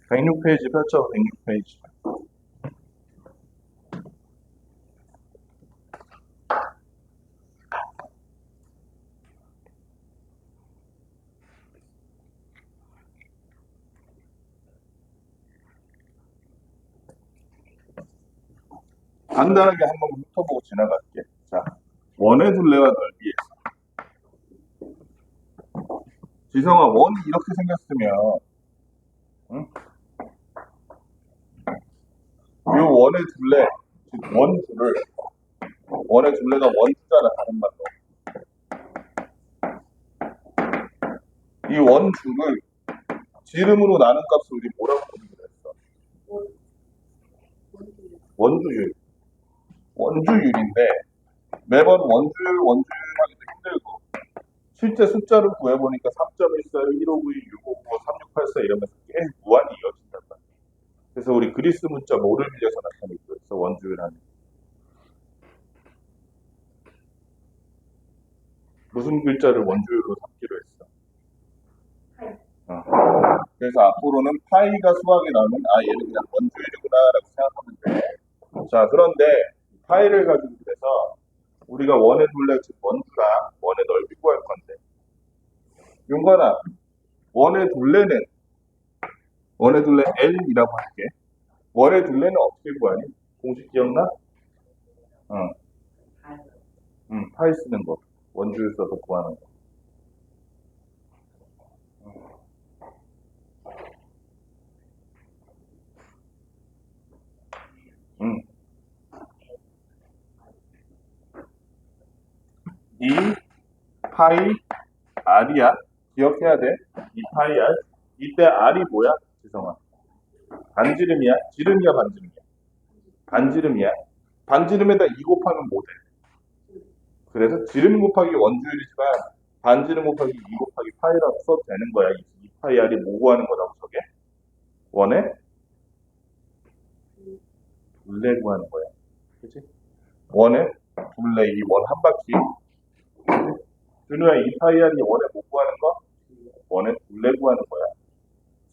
106페이지 펼쳐, 106페이지. 간단하게 한번 훑어보고 지나갈게. 자, 원의 둘레와 넓이에서. 지성아, 원이 이렇게 생겼으면, 응? 이 원의 둘레, 즉 원줄을, 원의 둘레가 원주잖아, 다른 말로. 이 원줄을 지름으로 나눈 값을 우리 뭐라고 부르기로 했어? 원주율. 원주율인데, 매번 원주율 하기도 힘들고, 실제 숫자를 구해보니까 3.14, 1592, 6595, 3684 이러면서 꽤 무한히 이어진단 말이야. 그래서 우리 그리스 문자 뭐를 빌려서 나타내기로 했어, 원주율 하는. 무슨 글자를 원주율로 삼기로 했어? 그래서 앞으로는 파이가 수학에 나오면 얘는 그냥 원주율이구나 라고 생각하면 돼. 자, 그런데 파이를 가지고 그래서 우리가 원의 둘레, 즉 원주랑 원의 넓이 구할 건데, 용건아, 원의 둘레는 원의 둘레 L이라고 할게. 원의 둘레는 어떻게 구하니? 공식 기억나? 파이 쓰는 거. 원주율 써서 구하는 거. 이 파이 R이야. 기억해야 돼. 이 파이 R. 이때 R이 뭐야? 지성아. 반지름이야? 지름이야? 반지름이야? 반지름이야. 반지름에다 2 곱하면 뭐 돼? 그래서 지름 곱하기 원주율이지만 반지름 곱하기 2 곱하기 파이라고 써도 되는 거야. 이 파이 R이 뭐 구하는 거라고 저게? 원의 둘레 구하는 거야. 그치? 원의 둘레, 이 원 한 바퀴. 준우야, 이 파이 R이 원의 뭐 구하는 거? 원의 둘레 구하는 거야.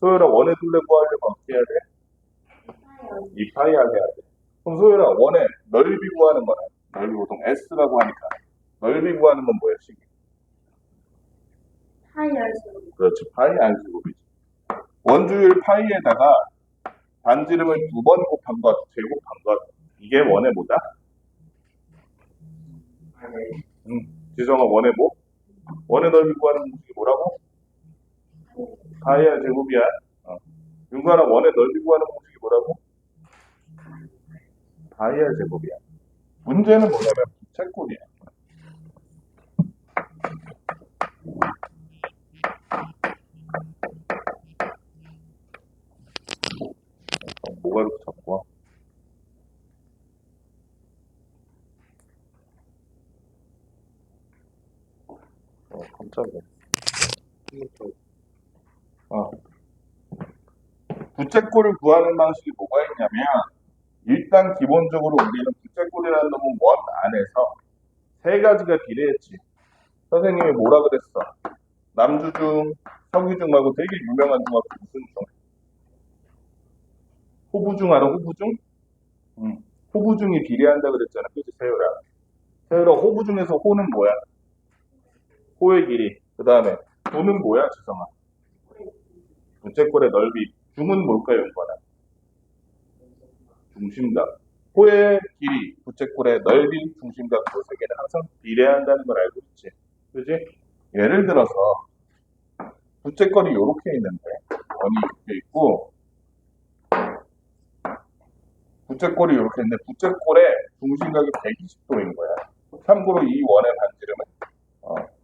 소율아, 원의 둘레 구하려면 어떻게 해야 돼? 이 파이 R 해야 돼. 그럼 소율아, 원의 넓이 구하는 거는 넓이 보통 S라고 하니까 넓이 구하는 건 뭐야, 식이? 파이 R제곱. 그렇지, 파이 R 제곱이지. 원주율 파이에다가 반지름을 2번 곱한 것, 제곱한 것. 이게 원의 뭐다? 지성아, 원의 뭐? 원의 넓이 구하는 공식이 뭐라고? 파이 R 제곱이야. 윤관아, 원의 넓이 구하는 공식이 뭐라고? 파이 R 제곱이야. 문제는 뭐냐면 부채꼴이야. 뭐가 이렇게 자꾸 와? 깜짝이야. 부채꼴을 구하는 방식이 뭐가 있냐면, 일단 기본적으로 우리는 부채꼴이라는 놈은 원 안에서 세 가지가 비례했지. 선생님이 뭐라 그랬어? 남주중, 서기중 말고 되게 유명한 중학교 무슨 중? 호부중 알아? 호부중? 호부중이 비례한다 그랬잖아. 그치, 세율아? 세율아, 호부중에서 호는 뭐야? 호의 길이. 그 다음에 부는 뭐야, 지성아? 부채꼴의 넓이. 중은 뭘까요, 이거는? 중심각. 호의 길이, 부채꼴의 넓이, 중심각 그 세 개는 항상 비례한다는 걸 알고 있지. 그지? 예를 들어서 부채꼴이 이렇게 있는데 원이 이렇게 있고 부채꼴이 이렇게 있는데 부채꼴의 중심각이 120도인 거야. 참고로 이 원의 반지름은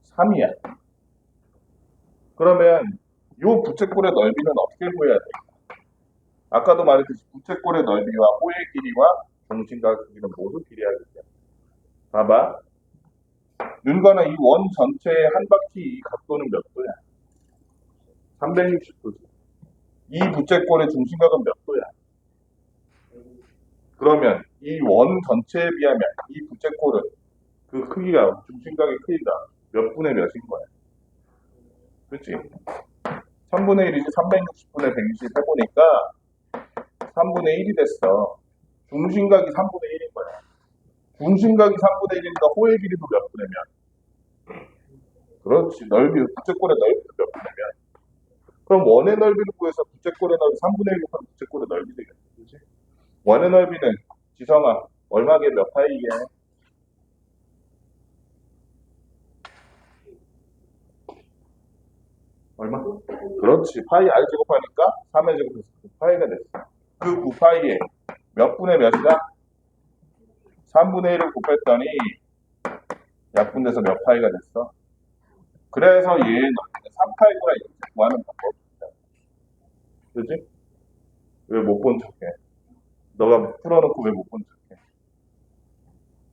3이야. 그러면 이 부채꼴의 넓이는 어떻게 구해야 돼? 아까도 말했듯이 부채꼴의 넓이와 호의 길이와 중심각 크기는 모두 비례하기 때문에. 봐봐. 윤관아, 이 원 전체의 한 바퀴 이 각도는 몇 도야? 360도지. 이 부채꼴의 중심각은 몇 도야? 그러면 이 원 전체에 비하면 이 부채꼴은 그 크기가, 중심각의 크기가 몇 분의 몇인 거야? 그치? 3분의 1이지 360분의 120 해보니까 3분의 1이 됐어. 중심각이 3분의 1인 거야. 중심각이 3분의 1이니까 호의 길이도 몇 분의 면? 그렇지. 넓이, 부채꼴의 넓이도 몇 분의 면? 그럼 원의 넓이를 구해서 부채꼴의 넓이 3분의 1 곱하면 부채꼴의 넓이 되겠지. 그치? 원의 넓이는 지성아 얼마게 몇 파이게? 얼마? 그렇지. 파이 r 제곱하니까 3의 제곱해서 9파이가 됐어. 그 9파이에 몇 분의 몇이다? 3분의 1을 곱했더니 약분돼서 몇 파이가 됐어? 그래서 얘의 넓이는 3파이구나 이렇게 구하는 방법이다. 그지? 왜 못 본 척해? 너가 풀어놓고 왜 못 본 척해?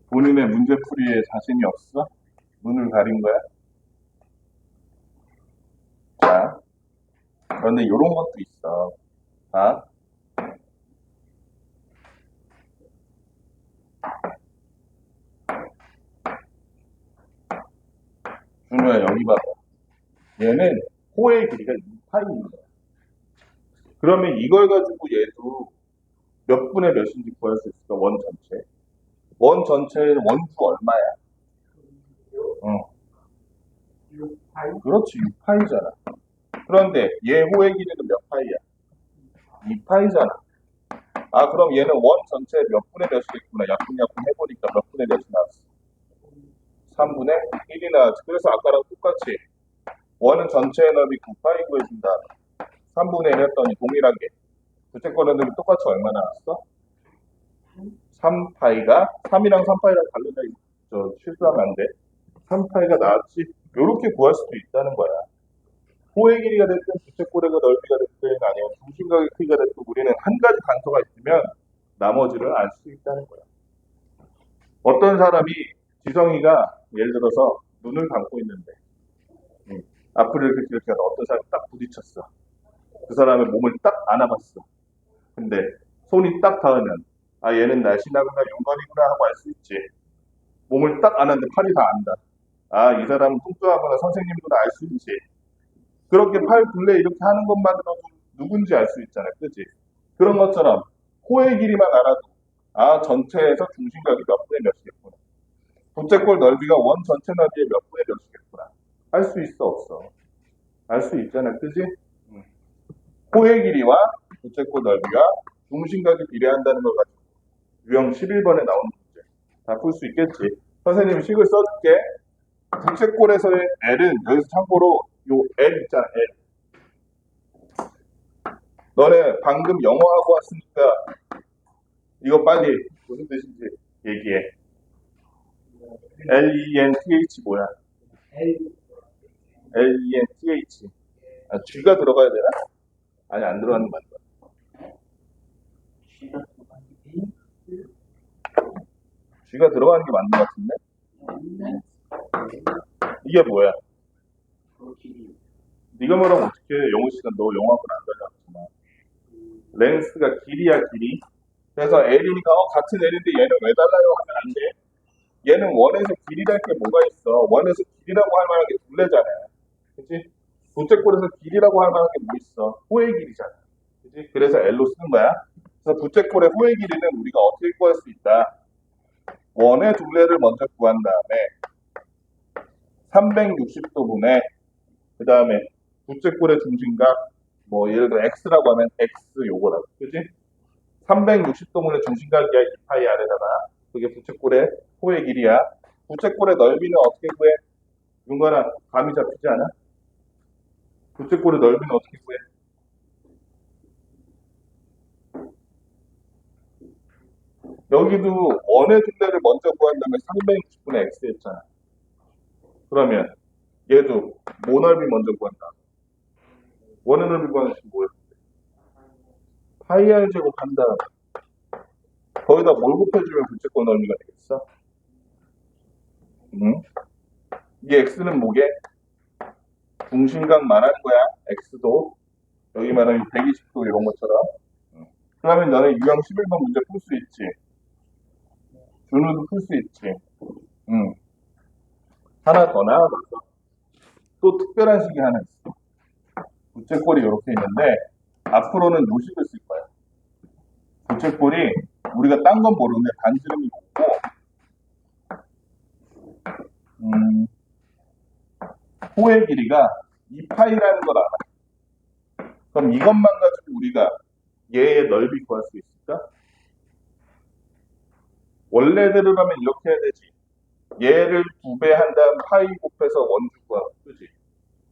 본인의 문제풀이에 자신이 없어? 눈을 가린 거야? 자, 그런데 이런 것도 있어. 자, 준호야 여기 봐봐. 얘는 호의 길이가 2파이인 거야. 그러면 이걸 가지고 얘도 몇 분의 몇인지 구할 수 있을까? 원 전체. 원 전체의 원주 얼마야? 그렇지, 6파이잖아. 그런데 얘 호의 길이는 몇 파이야? 2파이잖아. 아, 그럼 얘는 원 전체 몇 분의 몇이겠구나. 약분 해보니까 몇 분의 몇이 나왔어? 3분의 1이 나왔지. 그래서 아까랑 똑같이 원은 전체의 넓이 9파이 구해준다. 3분의 1 했더니 동일하게 부채꼴의 넓이 똑같이 얼마 나왔어? 3파이가 3이랑 3파이랑 다르다. 실수하면 안 돼. 3파이가 나왔지. 요렇게 구할 수도 있다는 거야. 호의 길이가 됐든 부채꼴의 넓이가 됐든 아니면 중심각의 크기가 됐든 우리는 한 가지 단서가 있으면 나머지를 알 수 있다는 거야. 어떤 사람이 지성이가 예를 들어서 눈을 감고 있는데 앞을 이렇게 하다 어떤 사람이 딱 부딪혔어. 그 사람의 몸을 딱 안아봤어. 근데 손이 딱 닿으면 아 얘는 날씬하구나 용건이구나 하고 알 수 있지. 몸을 딱 안았는데 팔이 다 안다. 아 이 사람은 뚱뚱하구나 선생님구나 알 수 있지. 그렇게 팔 둘레 이렇게 하는 것만으로도 누군지 알 수 있잖아요. 그치? 그런 것처럼 호의 길이만 알아도 아 전체에서 중심각이 몇 분의 몇이겠구나. 부채꼴 넓이가 원 전체 넓이의 몇 분의 몇이겠구나. 할 수 있어 없어? 알 수 있잖아. 그지? 호의 길이와 부채꼴 넓이가 중심각이 비례한다는 걸 가지고 유형 11번에 나오는 문제. 다 풀 수 있겠지. 선생님이 식을 써줄게. 부채꼴에서의 L은 여기서 참고로 요 L 있잖아. L. 너네 방금 영어하고 왔으니까 이거 빨리 무슨 뜻인지 얘기해. L-E-N-T-H 뭐야? L-E-N-T-H. 아, G가 들어가야 되나? 아니 안 들어가는 거 맞다. G가 들어가는 게 맞는 것 같은데? 이게 뭐야? 네가 말하면 어떻게 영어 시간 너 영어학원 안 가져왔지만 렌스가 길이야 길이. 그래서 L이니까 같은 L인데 얘는 왜 달라요 하면 안 돼. 얘는 원에서 길이랄 게 뭐가 있어. 원에서 길이라고 할 만한 게 둘레잖아. 그치? 부채꼴에서 길이라고 할 만한 게 뭐 있어. 호의 길이잖아. 그치? 그래서 L로 쓰는 거야. 그래서 부채꼴의 호의 길이는 우리가 어떻게 구할 수 있다. 원의 둘레를 먼저 구한 다음에 360도분의 그 다음에 부채꼴의 중심각 뭐 예를 들어 x라고 하면 x 요거라고. 그치? 360도분의 중심각이야 2파이 아래다가 그게 부채꼴의 호의 길이야. 부채꼴의 넓이는 어떻게 구해? 윤관아 감이 잡히지 않아? 부채꼴의 넓이는 어떻게 구해? 여기도 원의 둘레를 먼저 구한 다음에 360분의 x 했잖아. 그러면 얘도 모 넓이 먼저 구한다. 원의 넓이 구하는 식 뭐야? 파이 r 제곱 한 다음에 거기다 뭘 곱해주면 부채꼴 넓이가 되겠어? 이 x는 뭐게? 중심각 말하는 거야. x도 여기 말하는 120도 이런 것처럼. 그러면 너는 유형 11번 문제 풀 수 있지. 준우도 풀 수 있지. 하나 더 나와봤어. 또 특별한 식이 하나 있어. 부채꼴이 이렇게 있는데 앞으로는 요식을 쓸 거야. 부채꼴이 우리가 딴 건 모르는데 반지름이 높고 호의 길이가 2파이라는 걸 알아. 그럼 이것만 가지고 우리가 얘의 넓이 구할 수 있을까? 원래대로라면 이렇게 해야 되지. 얘를 2배 한 다음 파이 곱해서 원주 구하고, 그지?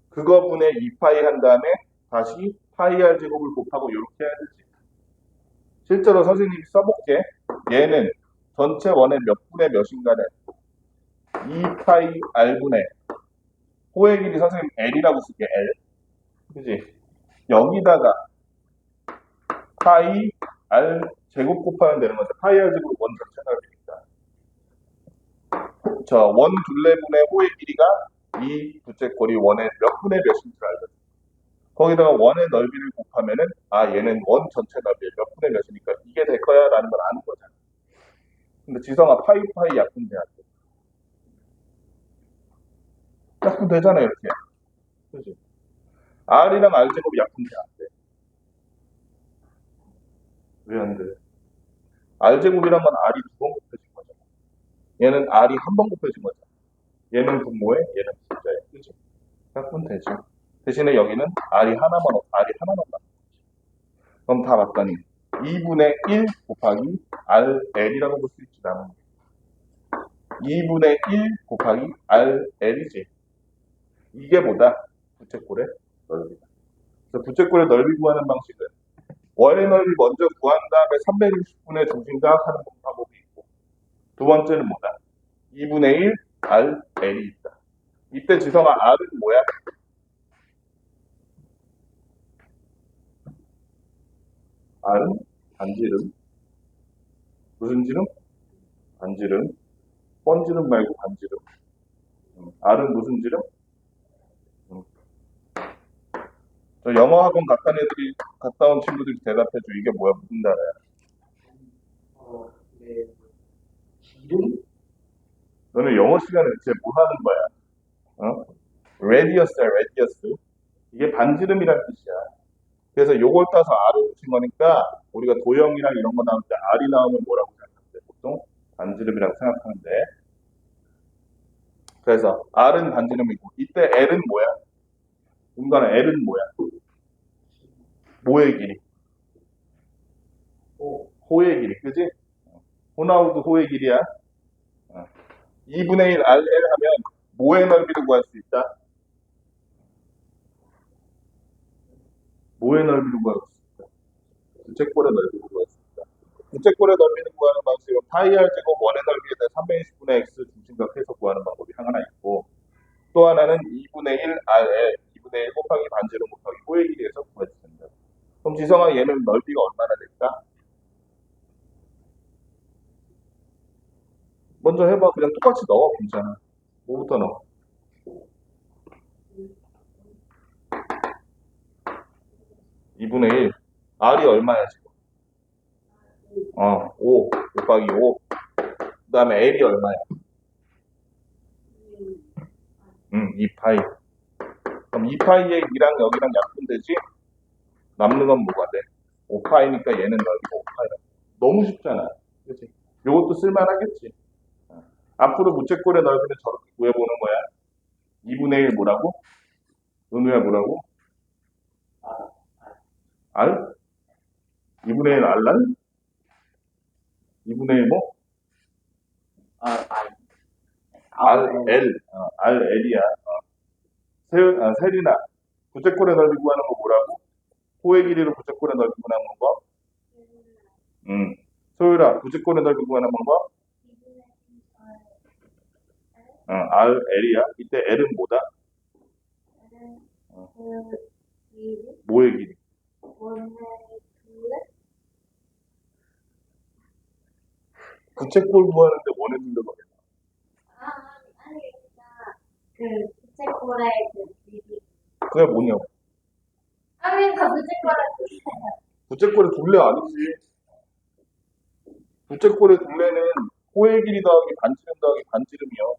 그거분의 2파이 한 다음에 다시 파이 r 제곱을 곱하고 이렇게 해야 되지. 실제로 선생님이 써볼게. 얘는 전체 원의 몇 분의 몇인가는 2파이 r분의 호의 길이 선생님 L이라고 쓸게, L. 그지? 여기다가 파이 R 제곱 곱하면 되는 거죠. 파이 R 제곱 원 전체 넓이니까. 원 둘레분의 호의 길이가 이 부채꼴이 원의 몇 분의 몇인 줄 알죠? 거기다가 원의 넓이를 곱하면은 얘는 원 전체 넓이의 몇 분의 몇이니까 이게 될 거야 라는 걸 아는 거잖아. 근데 지성아 파이 약분돼야 돼. 약분되잖아 이렇게. 그지? R이랑 R 제곱이 약분돼야 안 돼. 왜 안 돼? R 제곱이란 건 R이 2번 곱해진 거잖아. 얘는 R이 한 번 곱해진 거잖아. 얘는 분모에 얘는 분자에. 그지? 약분되지. 대신에 여기는 R이 하나만 남는 거지. 그럼 다 맞다니. 2분의 1 곱하기 RL이라고 볼 수 있지, 나는. 2분의 1 곱하기 RL이지. 이게 뭐다? 부채꼴의 넓이다. 그래서 부채꼴의 넓이 구하는 방식은 원의 넓이 먼저 구한 다음에 360분의 중심각 하는 방법이 있고, 두 번째는 뭐다? 2분의 1 RL이 있다. 이때 지성아 R은 뭐야? R은 반지름. 무슨 지름? 반지름. 번지름 말고 반지름. R은 무슨 지름? 저 영어 학원 갔다 온 친구들이 대답해줘. 이게 뭐야? 무슨 단어야? 네. 기름? 너는 영어 시간에 대체 뭐 하는 거야? 레디어스야, 레디어스. 이게 반지름이라는 뜻이야. 그래서 요걸 따서 R을 붙인 거니까 우리가 도형이랑 이런 거 나올 때 R이 나오면 뭐라고 생각하는데? 보통 반지름이라고 생각하는데. 그래서 R은 반지름이고 이때 L은 뭐야? 인간은 L은 뭐야? 뭐의 길이? 호의 길이, 그지? 호나우드 호의 길이야. 2분의 1 RL 하면 뭐의 넓이를 구할 수 있다? 뭐의 넓이를 구할 수 있다? 부채꼴의 넓이를 구할 수 있다. 부채꼴의 넓이를 구하는 방식은 파이 R 제곱 원의 넓이에 대해 320분의 x 중심각 해서 구하는 방법이 하나 있고, 또 하나는 2분의 1 RL, 2분의 1 곱하기 반지름 곱하기 호의 길이에서 구해주된다. 그럼 지성아 얘는 넓이가 얼마나 될까? 먼저 해봐. 그냥 똑같이 넣어. 괜찮아. 뭐부터 넣어? 2분의 1. R이 얼마야 지금? 5 곱하기 5. 그 다음에 L이 얼마야? 2파이. 그럼 2파이의 2랑 여기랑 약분되지? 남는 건 뭐가 돼? 5파이니까 얘는 넓이가 5파이라. 너무 쉽잖아. 그치? 요것도 쓸만하겠지. 앞으로 부채꼴의 넓이는 저렇게 구해보는 거야. 2분의 1 뭐라고? 은우야 뭐라고? R? 2분의 1 R란? 2분의 1 뭐? RL. RL이야. 세리나. 부채꼴의 넓이 구하는 거 뭐라고? 호의 길이로 부채꼴의 넓이 구하는 거? 소율아, 부채꼴의 넓이 구하는 방법? RL이야. 이때 L은 뭐다? 뭐의 길이? 부채꼴 구하는데 원의 둘레가 그 부채꼴의 그 길이. 그게 뭐냐고. 그러니까 부채꼴의 부채꼴의 둘레 아니지. 부채꼴의 둘레는 호의 길이 더하기 반지름 더하기 반지름이요.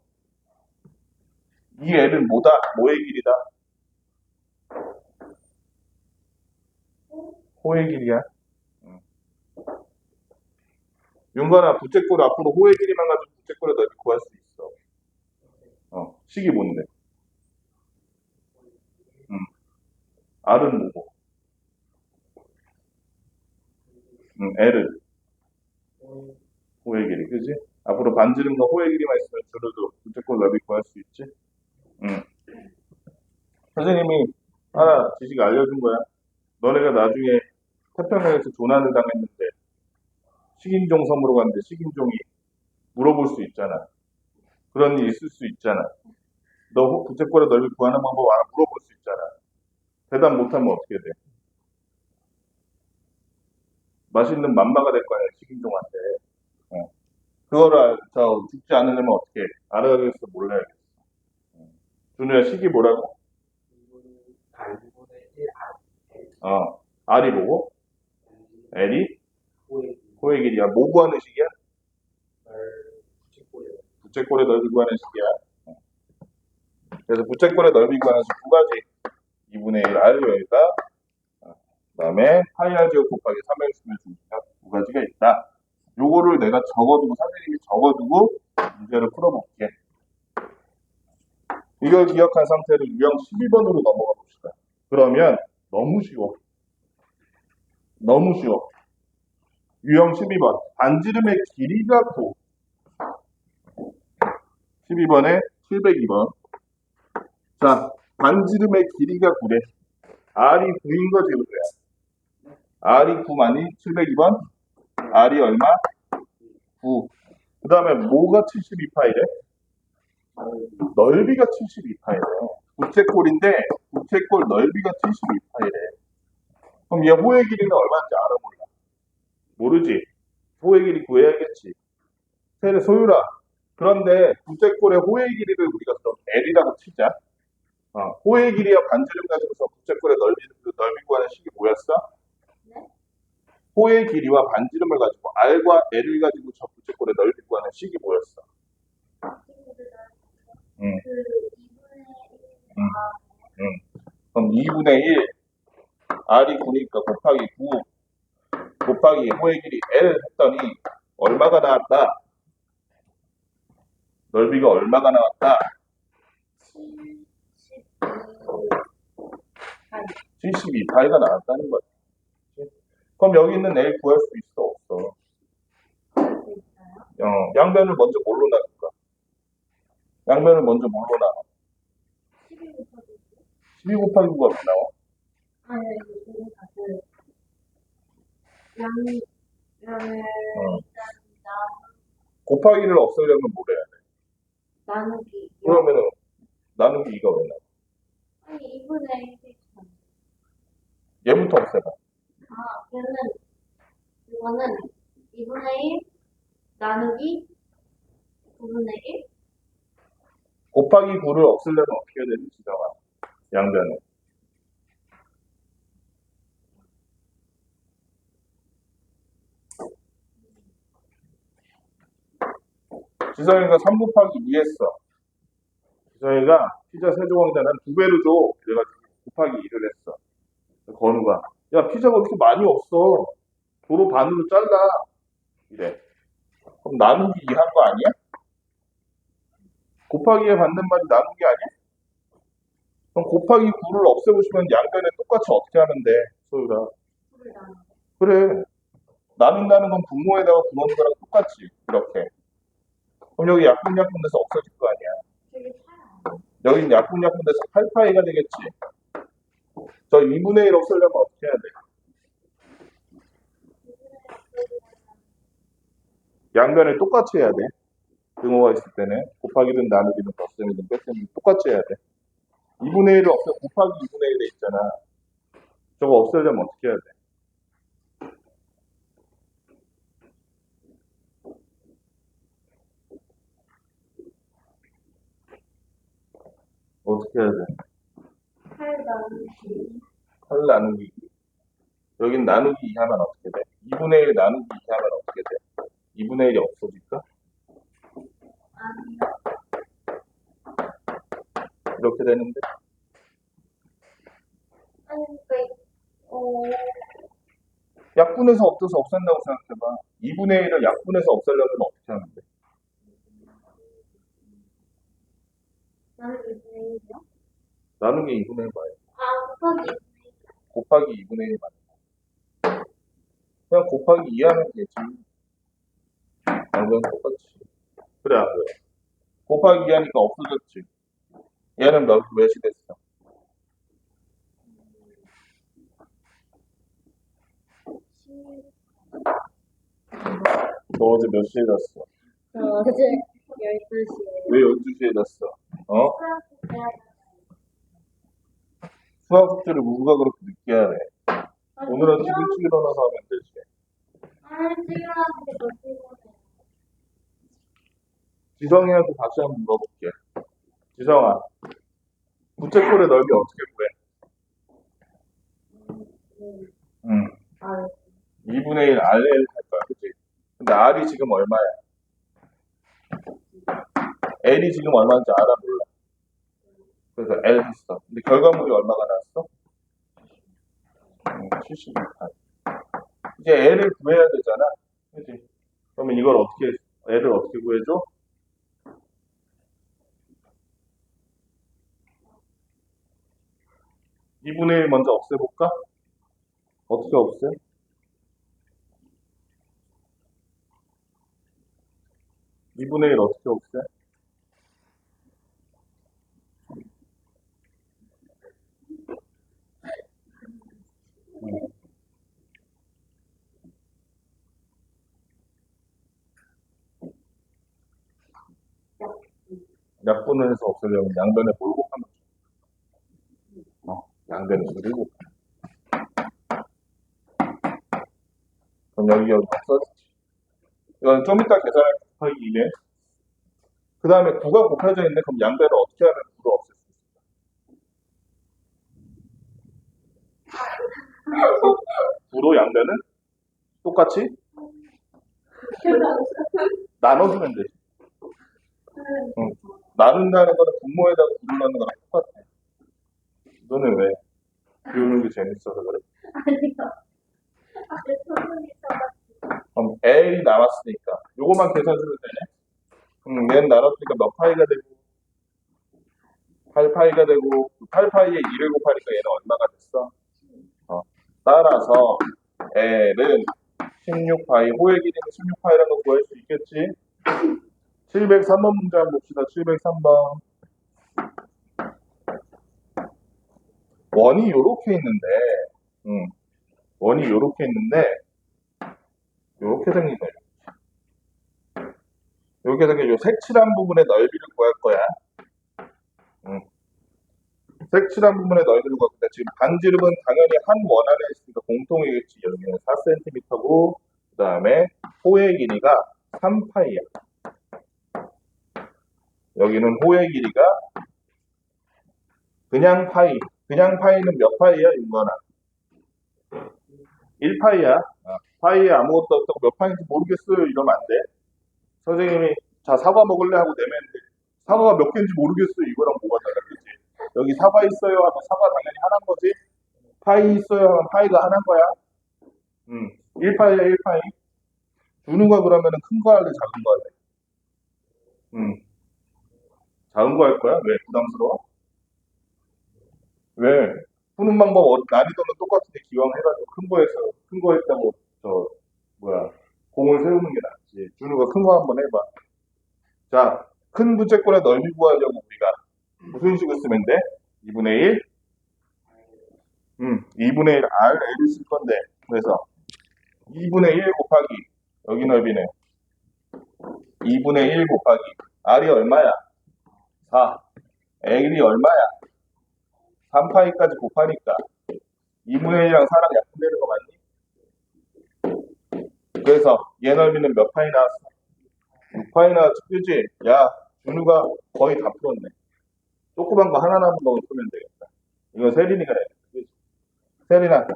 이 L은 뭐다? 뭐의 길이다? 호의 길이야. 윤건아, 부채꼴 앞으로 호의 길이만 가지고 부채꼴의 넓이 구할 수 있어. 식이 뭔데? R은 뭐고? L은 호의 길이, 그지? 앞으로 반지름과 호의 길이만 있으면 줄여도 부채꼴 넓이 구할 수 있지? 선생님이 하나 지식 알려준 거야. 너네가 나중에 태평양에서 조난을 당했는데 식인종 섬으로 갔는데 식인종이 물어볼 수 있잖아. 그런 일 있을 수 있잖아. 너 부채꼴의 넓이 구하는 방법 알아? 물어볼 수 있잖아. 대답 못하면 어떻게 돼? 맛있는 맘마가 될 거 아니야, 식인종한테. 그거를 죽지 않으려면 어떻게 해? 알아야겠어, 몰라야겠어. 준우야, 식이 뭐라고? 반지분의 1 R이 뭐고? L이 호의 길이야. 뭐 구하는 식이야? 부채꼴의 넓이 구하는 식이야. 그래서 부채꼴의 넓이 구하는 식 두 가지. 2분의 1 R 여기다. 그 다음에 파이 R 제곱 곱하기 3X분의 중심각 두 가지가 있다. 요거를 내가 적어두고, 선생님이 적어두고 문제를 풀어볼게. 이걸 기억한 상태로 유형 12번으로 넘어가 봅시다. 그러면 너무 쉬워. 너무 쉬워. 유형 12번. 반지름의 길이가 9. 12번에 702번. 자, 반지름의 길이가 9래. R이 9인 거지, 그래. R이 9만이 702번. R이 얼마? 9. 그 다음에 뭐가 72파이래? 넓이가 72파이래. 부채꼴인데, 부채꼴 넓이가 72파이래. 그럼 얘 호의 길이는 얼마인지 알아, 몰라? 모르지? 호의 길이 구해야겠지. 소율아. 그런데 부채꼴의 호의 길이를 우리가 그럼 L이라고 치자. 호의 길이와 반지름 가지고서 부채꼴의 넓이 구하는 식이 뭐였어? 네? 호의 길이와 반지름을 가지고 R과 L을 가지고 저 부채꼴의 넓이 구하는 식이 뭐였어? 그 2분의 1. 그럼 2분의 1 R이 9니까 곱하기 9 곱하기 호의 길이 L 했더니 얼마가 나왔다? 넓이가 얼마가 나왔다? 72파이가 나왔다는 거지. 그럼 여기 있는 L 구할 수 있어? 없어? 양변을 먼저 뭘로 나눌까? 양변을 먼저 뭘로 나눠? 12 곱하기 9가 왜 나와? 곱하기를 없애려면 뭘 해야 돼? 나누기. 그러면은 나누기 2가 왜 나와? 아니, 2분의 1. 얘부터 없애봐. 이거는 2분의 1 나누기 9분의 1. 곱하기 9를 없애려면 어떻게 해야 되지, 지정아? 양변을. 지성이가 3 곱하기 2 했어. 지성이가 피자 세조각자는 2배를 줘. 그래가지고 곱하기 2를 했어. 건우가 야, 피자가 이렇게 많이 없어. 도로 반으로 잘라. 이래. 그럼 나누기 2 한 거 아니야? 곱하기에 받는 말이 나누기 아니야? 그럼 곱하기 9를 없애보시면 양변에 똑같이 어떻게 하면 돼, 소율아? 그래. 나눈다는 건 분모에다가 분모는 거랑 똑같지. 이렇게. 그럼 여기 약분약분돼서 없어질 거 아니야. 여긴 약분약분돼서 8파이가 되겠지. 저 2분의 1 없애려면 어떻게 해야 돼? 양변을 똑같이 해야 돼. 등호가 있을 때는 곱하기든 나누기든 덧셈이든 뺄셈이든 똑같이 해야 돼. 2분의 1을 없애 곱하기 2분의 1에 있잖아. 저거 없애려면 어떻게 해야 돼? 어떻게 해야 돼? 8 나누기 8 나누기 2. 여긴 나누기 2 하면 어떻게 돼? 2분의 1 나누기 2 하면 어떻게 돼? 2분의 1이 없어질까? 이렇게 되는데? 아니, 그러니까 약분해서 없어서 없앤다고 생각해봐. 2분의 1을 약분해서 없애려면 어떻게 하면 돼? 나누기 2분의 1이요? 나누기 2분의 1 말이야. 곱하기 2분의 1. 곱하기 2분의 1 말이야. 그냥 곱하기 2 하면 되지. 양변 똑같이. 그래, 안 그래? 곱하기 2 하니까 없어졌지. 얘는 몇이 됐어? 너 어제 몇 시에 잤어? 저 어제 12시에 왜 12시에 잤어? 어? 수학 숙제를 누가 그렇게 늦게 하래? 오늘은 좀 일찍 일어나서 하면 되지. 일찍 일어나는 게 더 피곤해. 지성이한테 다시 한번 물어볼게. 지성아, 부채꼴의 넓이 어떻게 구해? 응. 2분의 1 RL 할 거야, 그치? 근데 R이 지금 얼마야? L이 지금 얼마인지 알아, 몰라? 그래서 L 했어. 근데 결과물이 얼마가 나왔어? 76. 이제 L을 구해야 되잖아. 그치? 그러면 이걸 어떻게, L을 어떻게 구해줘? (2분의 1) 먼저 없애볼까? 어떻게 없애? (2분의 1) 어떻게 없애? 약분을 해서 없애려면 양변에 뭘 곱하면 양변에 수를 곱하면. 그럼 여기 써지지. 이건 좀 이따 계산할 곱하기 2네. 그 다음에 9가 곱해져 있네. 그럼 양변을 어떻게 하면 9를 없앨 수 있을까? 9로 양변은 똑같이 나눠주면 되지. 응. 나눈다는 거는 분모에다가 9를 넣는 거랑 똑같아. 너는 왜? 비우는 게 재밌어서 그래? 그럼 L이 남았으니까 요거만 계산해주면 되네. 얘는 나눴으니까 몇 파이가 되고 8파이가 되고 8파이에 2를 곱하니까 얘는 얼마가 됐어? 따라서 L은 16파이, 호의 길이는 16파이라는 거 구할 수 있겠지? 703번 문제 한번 봅시다. 703번. 원이 요렇게 있는데, 원이 요렇게 있는데, 요렇게 생긴 거예요. 요렇게 생긴 요 색칠한 부분의 넓이를 구할 거야. 색칠한 부분의 넓이를 구할 건데, 지금 반지름은 당연히 한 원 안에 있으니까 공통이겠지. 여기는 4cm고, 그 다음에 호의 길이가 3파이야. 여기는 호의 길이가 그냥 파이. 그냥 파이는 몇 파이야, 윤건아? 1파이야. 파이에 아무것도 없다고 몇 파이인지 모르겠어요. 이러면 안 돼. 선생님이 자 사과 먹을래 하고 내면는데 사과가 몇 개인지 모르겠어요. 이거랑 뭐가 달라, 그치? 여기 사과 있어요 하면 사과 당연히 하나인 거지. 파이 있어요 하면 파이가 하나인 거야. 1파이야 1파이. 주는 거 그러면은 큰 거 할래 작은 거 할래? 작은 거 할 거야? 왜? 부담스러워? 왜? 푸는 방법 난이도는 똑같은데 기왕 해가지고 큰 거 했다고 공을 세우는 게 낫지. 준우가 큰 거 한번 해봐. 자, 큰 부채꼴의 넓이 구하려고 우리가 무슨 식을 쓰면 돼? 2분의 1? 2분의 1 RL을 쓸 건데, 그래서 2분의 1 곱하기 여기 넓이네. 2분의 1 곱하기 R이 얼마야? 4. L이 얼마야? 3파이까지 곱하니까 2분의 1이랑 4랑 약분되는 거 맞니? 그래서 얘 넓이는 몇 파이 나왔어? 6파이 나왔지, 그지? 야, 준우가 거의 다 풀었네. 조그만 거 하나 남은 거 풀면 되겠다. 이건 세린이가 해. 그치? 세린아,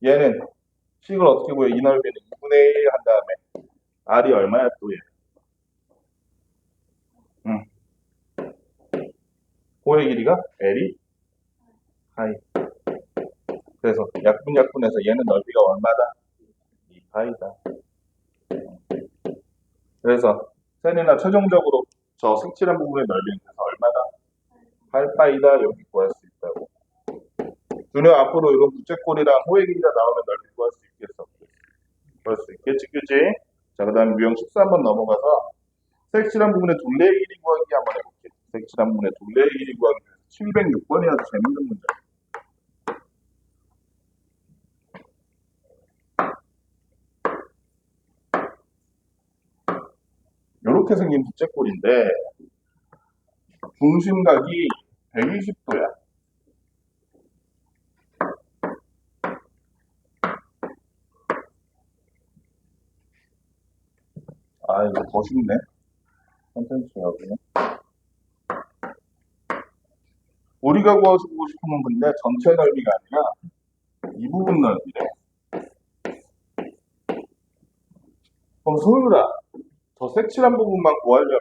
얘는 식을 어떻게 구해? 이 넓이는 2분의 1 한 다음에 R이 얼마야 또 얘? 호의 길이가 L이 파이. 그래서 약분해서 얘는 넓이가 얼마다? 2파이다. 그래서 세리나 최종적으로 저 색칠한 부분의 넓이는 그래서 얼마다? 8파이다 여기 구할 수 있다고. 준호 앞으로 이런 부채꼴이랑 호의 길이가 나오면 넓이 구할 수 있겠어? 구할 수 있겠지, 그지? 자, 그 다음에 유형 14번 넘어가서 색칠한 부분의 둘레의 길이 구하기 한번 해볼게. 색칠한 부분의 둘레의 길이 구하기 706번이 아주 재밌는 문제. 이렇게 생긴 부채꼴인데 중심각이 120도야. 아, 이거 더 쉽네. 컨텐츠가 그냥. 우리가 구하고 싶은 문제인데 전체 넓이가 아니라 이 부분 넓이래. 그럼 소율아, 저 색칠한 부분만 구하려면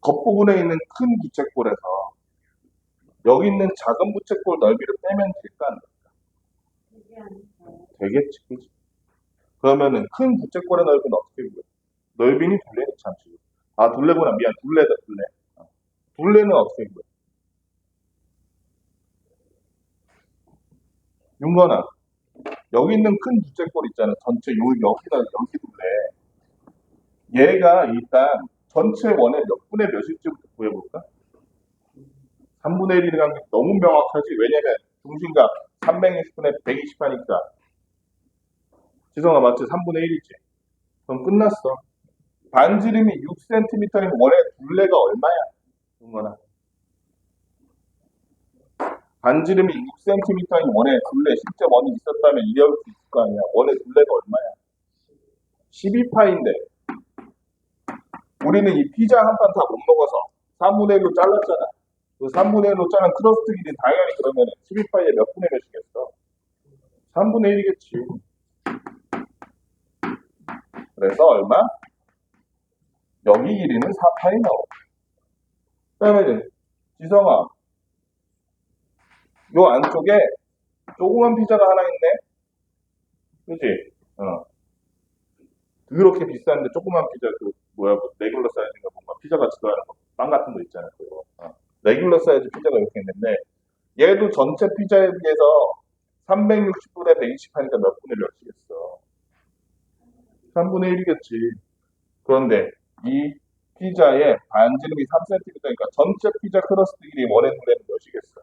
겉부분에 있는 큰 부채꼴에서 여기 있는 작은 부채꼴 넓이를 빼면 될까 안 될까? 되겠지, 그지? 그러면은 큰 부채꼴의 넓이는 어떻게 구해? 넓이니 둘레니 참지. 아, 둘레구나. 미안. 둘레다, 둘레. 둘레는 어떻게 구해? 윤건아, 여기 있는 큰 부채꼴 있잖아. 전체 여기다, 여기 둘레. 얘가 일단 전체 원의 몇 분의 몇일지부터 구해볼까? 3분의 1이라는 게 너무 명확하지. 왜냐면 중심각 360분의 120 하니까. 지성아, 맞지? 3분의 1이지. 그럼 끝났어. 반지름이 6cm인 원의 둘레가 얼마야? 윤건아. 반지름이 6cm인 원의 둘레, 실제 원이 있었다면 이해할 수 있을 거 아니야. 원의 둘레가 얼마야? 12파인데 우리는 이 피자 한 판 다 못 먹어서 3분의 1로 잘랐잖아. 그 3분의 1로 자른 크러스트 길이 당연히 그러면 12파이에 몇 분의 몇이겠어? 3분의 1이겠지. 그래서 얼마? 여기 길이는 4파이 나오고. 그 다음에 지성아, 요 안쪽에 조그만 피자가 하나 있네? 그치? 그렇게 비싼데 조그만 피자 레귤러 사이즈인가 뭔가 피자 같이 들어가는 거, 빵 같은 거 있잖아. 그거. 레귤러 사이즈 피자가 이렇게 있는데 얘도 전체 피자에 비해서 360분의 120 하니까 몇 분의 몇이겠어? 3분의 1이겠지. 그런데 이 피자의 반지름이 3cm니까 전체 피자 크러스트 길이 원의 둘레는 몇이겠어?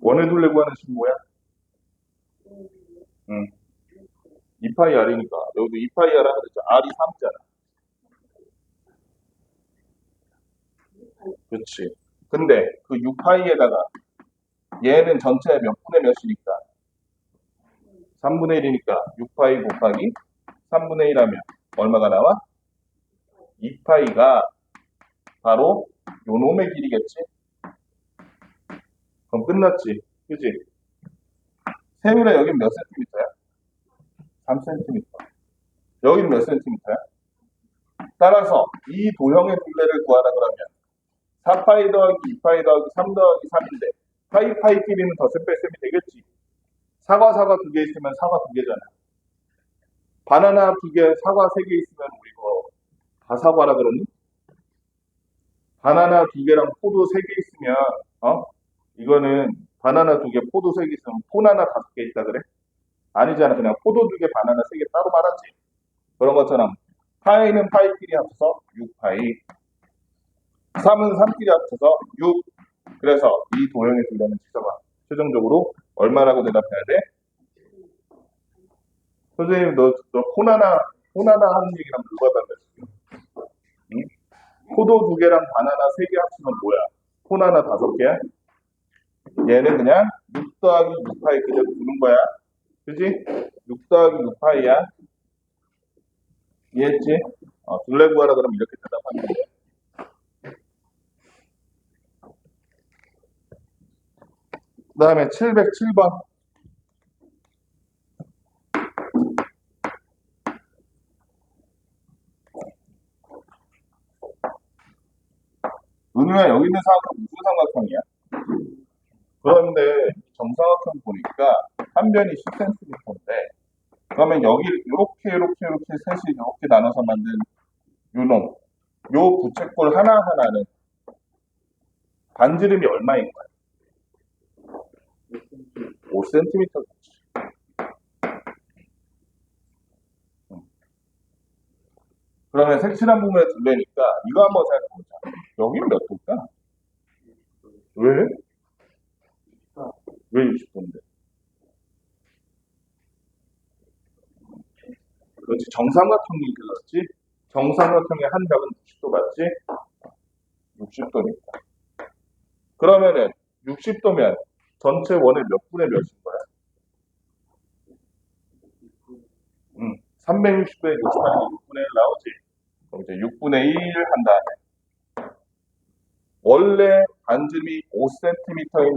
원의 둘레 구하는 식 뭐야? 2파이 R이니까 여기도 2파이 R 하면 되죠. R이 3잖아. 그렇지. 근데 그 6파이에다가 얘는 전체 몇 분의 몇이니까 3분의 1이니까 6파이 곱하기 3분의 1 하면 얼마가 나와? 2파이가 바로 요 놈의 길이겠지? 그럼 끝났지. 그지? 세율아 여긴 몇 센티미터야? 3cm. 여기는 몇 센티미터야? 따라서 이 도형의 둘레를 구하라 그러면 4파이 더하기 2파이 더하기 3 더하기 3인데 파이끼리는 덧셈 뺄셈이 되겠지. 사과 두 개 있으면 사과 두 개잖아. 바나나 두 개, 사과 세 개 있으면 우리 이거 다 사과라 그러니? 바나나 두 개랑 포도 세 개 있으면 이거는 바나나 두 개, 포도 세 개 있으면 포나나 5개 있다 그래? 아니잖아. 그냥 포도 두 개, 바나나 세 개 따로 말하지. 그런 것처럼 파이는 파이끼리 합쳐서 6파이, 3은 3끼리 합쳐서 6. 그래서 이 도형의 둘레는 지성아 최종적으로 얼마라고 대답해야 돼? 선생님 너 포나나 하는 얘기랑 뭐가 달라? 응? 포도 두 개랑 바나나 세 개 합치면 뭐야? 포나나 5개야? 얘는 그냥 6 더하기 6파이 그대로 두는 거야. 그지? 6 더하기 6파이야. 이해했지? 둘레 구하라 그러면 이렇게 대답하는 거야. 그 다음에 707번. 은우야, 여기 있는 사각형 무슨 삼각형이야? 그런데 정사각형 보니까 한 변이 10cm인데, 그러면 여기 이렇게 셋이 이렇게 나눠서 만든 요놈, 요 부채꼴 하나하나는 반지름이 얼마인 거야? 5cm. 그러면 색칠한 부분에 둘레니까 이거 한번 생각해보자. 여기는 몇 도일까? 왜? 왜 60도인데? 그렇지, 정삼각형이 그렇지? 정삼각형의 한 벽은 60도 맞지? 60도니까. 그러면은 60도면 전체 원의 몇 분의 몇인 거야? 360도에 60하는 게 6분의 1 나오지? 그럼 이제 6분의 1 한 다음에 원래 반지름이 5cm인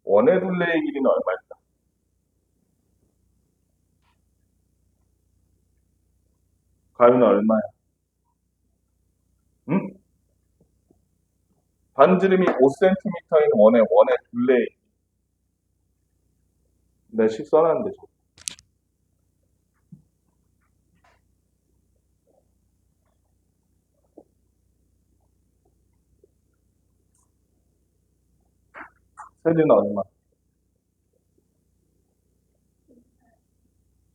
원의 둘레의 길이는 얼마일까? 가위는 얼마야? 응? 반지름이 5cm인 원의 둘레의 길이. 내가 식 써놨는데 저. 세제는 얼마?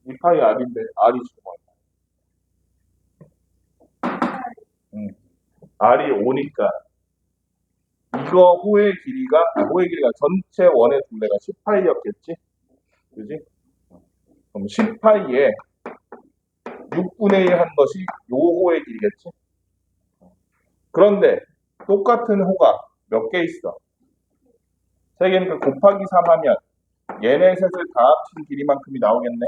2파이 R인데 R이 지금 얼마? R이 5니까 이거 호의 길이가 전체 원의 둘레가 10파이였겠지? 그지? 그럼 10파이에 6분의 1 한 것이 요 호의 길이겠지? 그런데 똑같은 호가 몇 개 있어? 3개니까 곱하기 3 하면 얘네 셋을 다 합친 길이만큼이 나오겠네?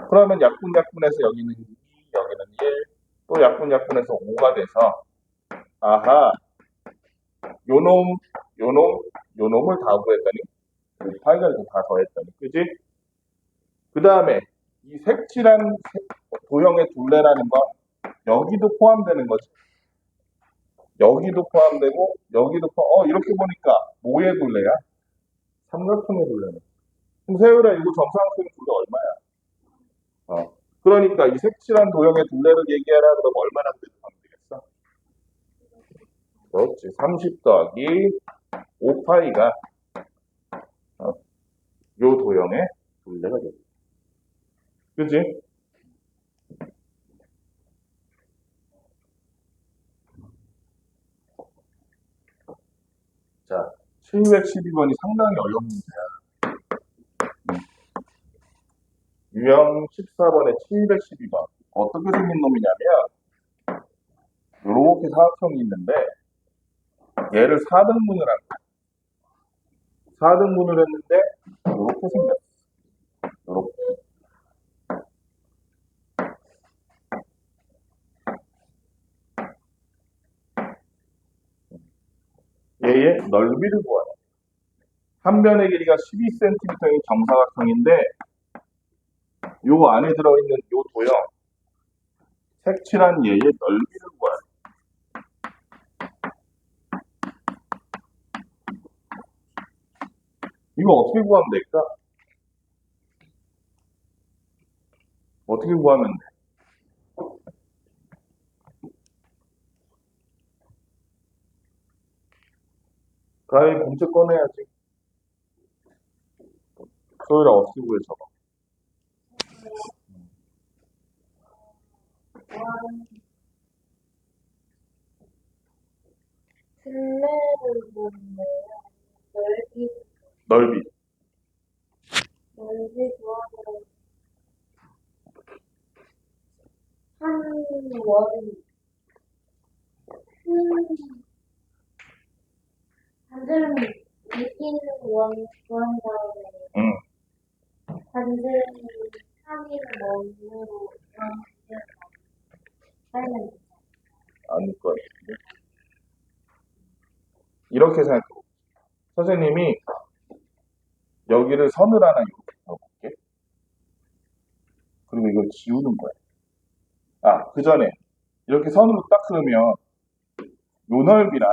그러면 약분해서 여기는 2, 여기는 1, 또 약분해서 5가 돼서 아하, 요놈을 다 구했더니 곱하기를 다 더했더니 그지? 그 다음에 이 색칠한 도형의 둘레라는 건 여기도 포함되는 거지. 여기도 포함되고 이렇게 보니까 뭐의 둘레야? 삼각형의 둘레네. 그럼 세율아, 이거 정사각형의 둘레 얼마야? 그러니까 이 색칠한 도형의 둘레를 얘기하라 그러면 얼마나 구해주면 되겠어? 그렇지. 30 더하기 5파이가 요 도형의 둘레가 되겠지. 그지? 자, 712번이 상당히 어려운 문제야. 유형 14번에 712번. 어떻게 생긴 놈이냐면, 이렇게 사각형이 있는데, 얘를 4등분을 한 거야. 4등분을 했는데, 이렇게 생겼어. 이렇게. 얘의 넓이를 구하라. 한 변의 길이가 12cm인 정사각형인데, 요 안에 들어있는 요 도형, 색칠한 얘의 넓이를 구하라. 이거 어떻게 구하면 될까? 어떻게 구하면 돼? 가위 공채 꺼내야지. 소율아, 어떻게 구해, 저거? 둘레를 보는데요. 넓이. 넓이 구하면 한 원이 큰 반지름 있는 원 구한 다음에 반지름 3인 원으로 하면 아닐 것 같은데. 이렇게 생각해볼게. 선생님이 여기를 선을 하나 이렇게 그어볼게. 그리고 이걸 지우는 거야. 그 전에 이렇게 선으로 딱 그으면 요 넓이랑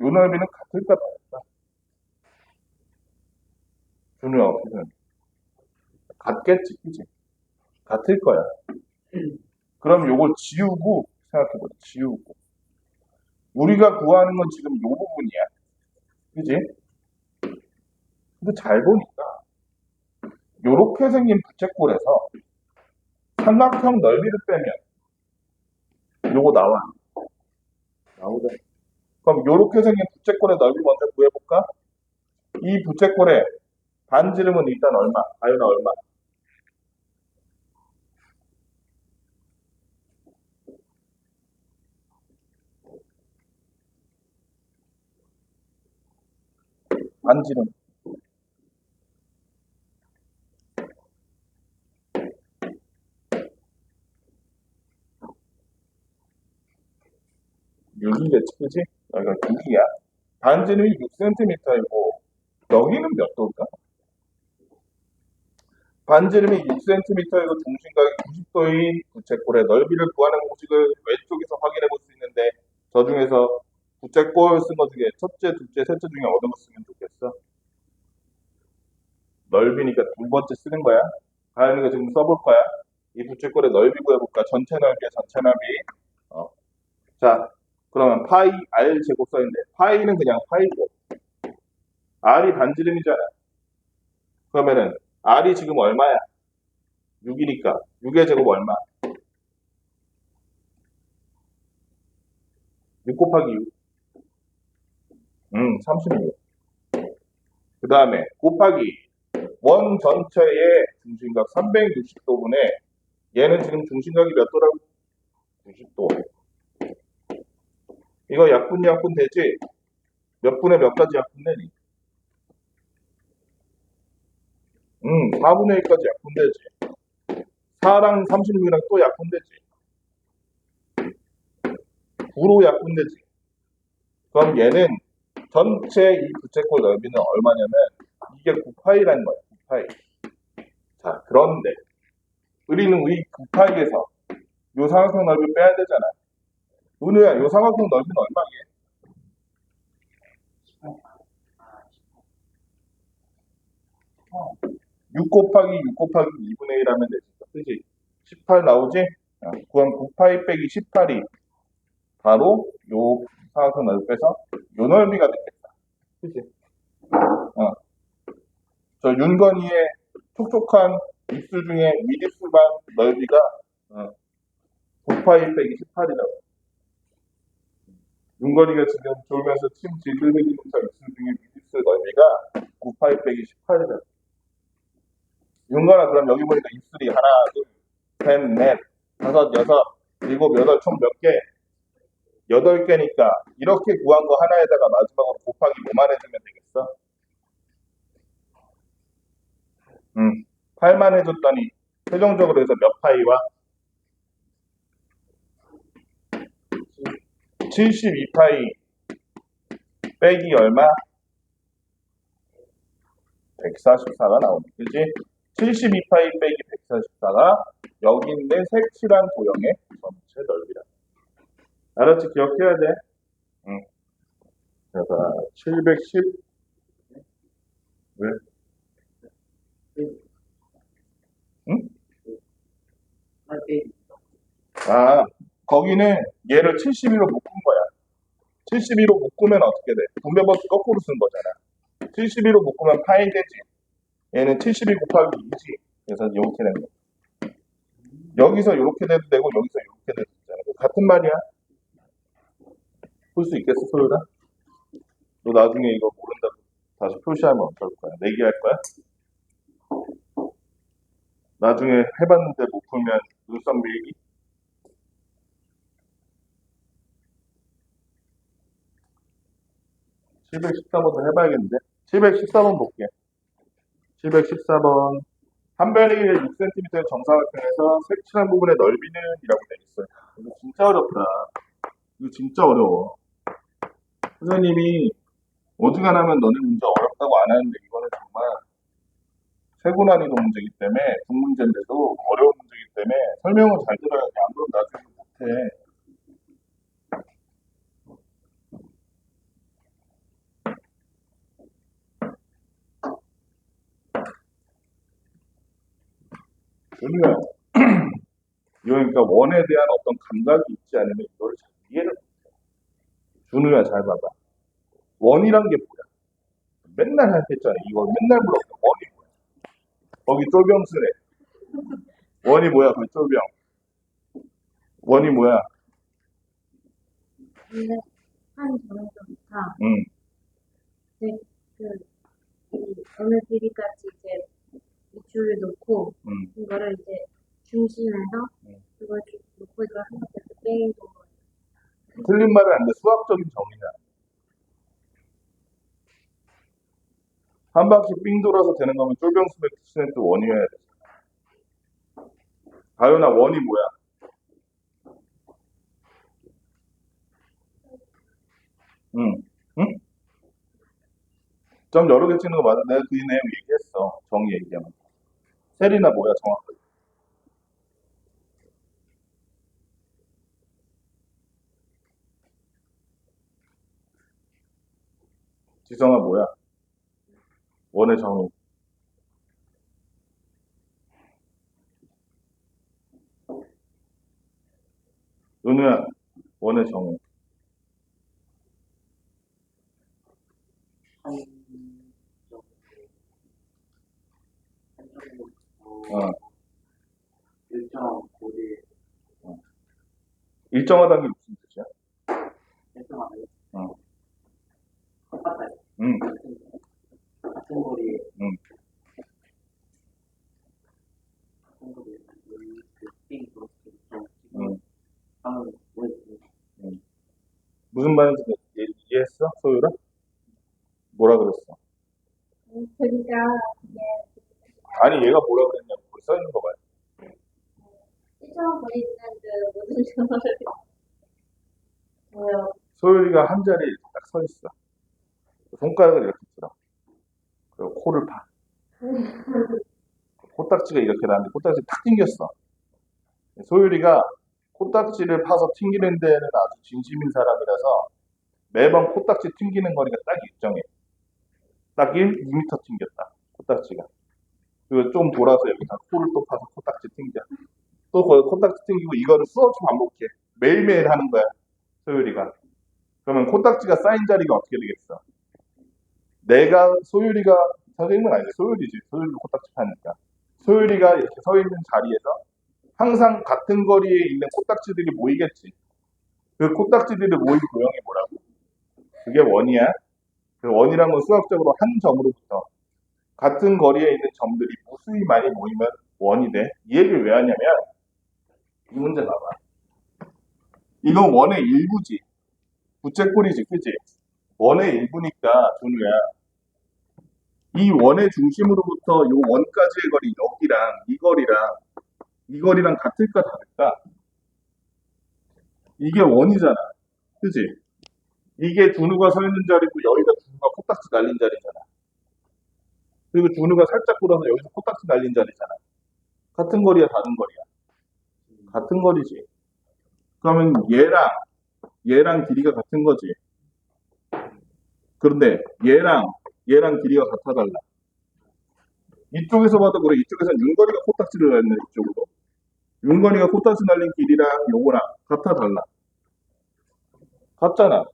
요 넓이는 같을까 다를까? 준우야, 어떻게 생각해? 같겠지, 그지? 같을 거야. 그럼 요걸 지우고 생각해보자. 지우고. 우리가 구하는 건 지금 요 부분이야. 그지? 근데 잘 보니까 요렇게 생긴 부채꼴에서 삼각형 넓이를 빼면 요거 나와. 나오죠. 그럼 요렇게 생긴 부채꼴의 넓이 먼저 구해볼까? 이 부채꼴의 반지름은 일단 얼마? 아연아 얼마? 반지름. 여기겠지, 그지? 여기가 6이야. 반지름이 6cm이고, 여기는 몇 도일까? 반지름이 6cm이고 중심각이 90도인 부채꼴의 넓이를 구하는 공식을 왼쪽에서 확인해 볼 수 있는데 저 중에서 부채꼴 쓴 거 중에 첫째, 둘째, 셋째 중에 어느 거 쓰면 좋겠어? 넓이니까 두 번째 쓰는 거야. 가연이가 지금 써볼 거야. 이 부채꼴의 넓이 구해볼까? 전체 넓이야, 전체 넓이. 자, 그러면 파이 R 제곱 써있는데 파이는 그냥 파이고 R이 반지름이잖아. 그러면은 R이 지금 얼마야? 6이니까 6의 제곱 얼마? 6 곱하기 6. 36. 그 다음에 곱하기 원 전체의 중심각 360도분에 얘는 지금 중심각이 몇 도라고? 90도. 이거 약분 되지? 몇 분에 몇 가지 약분되니? 4분의 1까지 약분되지. 4랑 36이랑 또 약분되지. 9로 약분되지. 그럼 얘는 전체 이 부채꼴 넓이는 얼마냐면 이게 9파이라는 거야. 9파이. 자, 그런데 우리는 이 9파이에서 요 삼각형 넓이 빼야 되잖아. 은우야, 요 삼각형 넓이는 얼마게? 6 곱하기 6 곱하기 2분의 1 하면 되지. 그지? 18 나오지? 그럼 9파이 빼기 18이 바로 요 삼각형 넓이 빼서 요 넓이가 되겠다. 그지? 저 윤건이의 촉촉한 입술 중에 윗입술만 넓이가 9파이 빼기 18이라고. 윤건이가 지금 졸면서 침 질질 흘리는 저 입술 중에 윗입술 넓이가 9파이 빼기 18이라고. 윤건아, 그럼 여기 보니까 입술이 하나, 둘, 셋, 넷, 다섯, 여섯, 일곱, 여덟, 총 몇 개? 8개니까 이렇게 구한 거 하나에다가 마지막으로 곱하기 뭐만 해주면 되겠어? 8만 해줬더니 최종적으로 해서 몇 파이와? 72파이 빼기 얼마? 144가 나오네. 그치? 72파이 빼기 144가 여기 있는 색칠한 도형의 전체 넓이다. 알았지? 기억해야 돼. 그래서 710 왜? 응? 거기는 얘를 72로 묶은 거야. 72로 묶으면 어떻게 돼? 분배법칙 거꾸로 쓴 거잖아. 72로 묶으면 파이 되지. 얘는 72 곱하기 2지. 그래서 이렇게 된 거. 여기서 이렇게 돼도 되고 여기서 이렇게 돼도 되잖아. 같은 말이야. 볼 수 있겠어, 소율아? 너 나중에 이거 모른다고 다시 표시하면 어떨 거야? 내기할 거야? 나중에 해봤는데 못 풀면 눈썹 밀기? 714번도 해봐야겠는데? 714번 볼게. 714번. 한 변이 6cm의 정사각형에서 색칠한 부분의 넓이는 이라고 되어 있어요. 이거 진짜 어렵다. 이거 진짜 어려워. 선생님이 어지간하면 너네 문제 어렵다고 안 하는데 이거는 정말 최고 난이도 문제이기 때문에 중문제인데도 어려운 문제이기 때문에 설명을 잘 들어야 돼. 안 그러면 나중에 못해. 준우야, 그러니까 원에 대한 어떤 감각이 있지 않으면 이거를 잘 이해를 못해. 준우야, 잘 봐봐. 원이란 게 뭐야? 맨날 했잖아. 이거 맨날 물어봤어. 원이 뭐야? 거기 쫄병스네. 원이 뭐야? 거기 쫄병. 원이 뭐야? 근데 한 정도부터 응, 이제 어느 길이까지 이제 이 줄을 놓고 응. 이거를 이제 중심에서 응. 이걸 쭉 놓고 이걸 한 바퀴 이렇게 빼고 틀린 말은 안 돼. 수학적인 정의야. 한 바퀴 삥 돌아서 되는 거면 쫄병스 백스는 또 원이어야 돼. 가연아, 원이 뭐야? 응, 응? 점 여러 개 치는 거 맞아. 내가 그 내용 얘기했어. 정의 얘기하면. 셀이나 뭐야, 정확하게. 지성아, 뭐야? 원의 정의. 은우야, 원의 정의. 한 정도, 한 정도부터 어, 일정 고리, 일정하다는 게 무슨 뜻이야? 일정하게 어, 똑같아요. 응, 같은 거리에, 응, 같은 거리에 빙 그렇게 좀 응, 하면 왜 응. 무슨 말인지 이해했어? 소율아? 뭐라 그랬어? 그러니까 아니, 얘가 뭐라 그랬냐고. 거기 써 있는 거 봐요. 일정 거리 있는 그 모든 정보를 뭐요? 소율이가 한 자리에 이렇게 딱 서 있어. 손가락을 이렇게 들어. 그리고 코를 파. 코딱지가 이렇게 나는데 코딱지 탁 튕겼어. 소율이가 코딱지를 파서 튕기는 데는 아주 진심인 사람이라서 매번 코딱지 튕기는 거리가 딱 일정해. 딱 2m 튕겼다. 코딱지가. 그리고 좀 돌아서 여기다 코를 또 파서 코딱지 튕겨. 또 거기 코딱지 튕기고 이거를 수없이 반복해. 매일매일 하는 거야. 소율이가. 그러면 코딱지가 쌓인 자리가 어떻게 되겠어? 내가 소율이가 선생님은 아니지. 소율이지. 소율이가 코딱지 파니까. 소율이가 이렇게 서 있는 자리에서 항상 같은 거리에 있는 코딱지들이 모이겠지. 그 코딱지들이 모인 도형이 뭐라고? 그게 원이야. 그 원이란 건 수학적으로 한 점으로부터 같은 거리에 있는 점들이 무수히 많이 모이면 원이 돼. 이 얘기를 왜 하냐면 이 문제 봐봐. 이건 원의 일부지. 부채꼴이지, 그지? 원의 일부니까 준우야. 이 원의 중심으로부터 요 원까지의 거리 여기랑 이 거리랑 같을까 다를까? 이게 원이잖아. 그지? 이게 준우가 서 있는 자리고 여기가 준우가 코딱지 날린 자리잖아. 그리고 준우가 살짝 돌아서 여기서 코딱지 날린 자리잖아. 같은 거리야, 다른 거리야? 같은 거리지. 그러면 얘랑 길이가 같은 거지. 그런데 얘랑 길이가 같아 달라. 이쪽에서 봐도 그래. 이쪽에서는 윤건이가 코딱지를 날리는 이쪽으로. 윤건이가 코딱지 날린 길이랑 요거랑 같아 달라. 같잖아.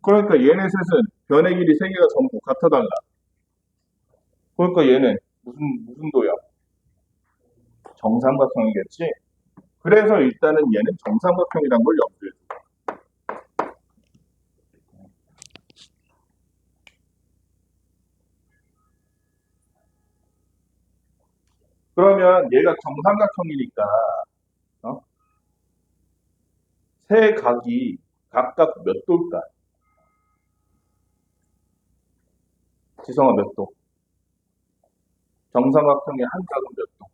그러니까 얘네 셋은 변의 길이 세 개가 전부 같아 달라. 그러니까 얘는 무슨 도야? 정삼각형이겠지? 그래서 일단은 얘는 정삼각형이란 걸 염두에 둬. 그러면 얘가 정삼각형이니까 어? 세 각이 각각 몇 도일까? 지성아 몇 도? 정삼각형의 한 각은 몇 도?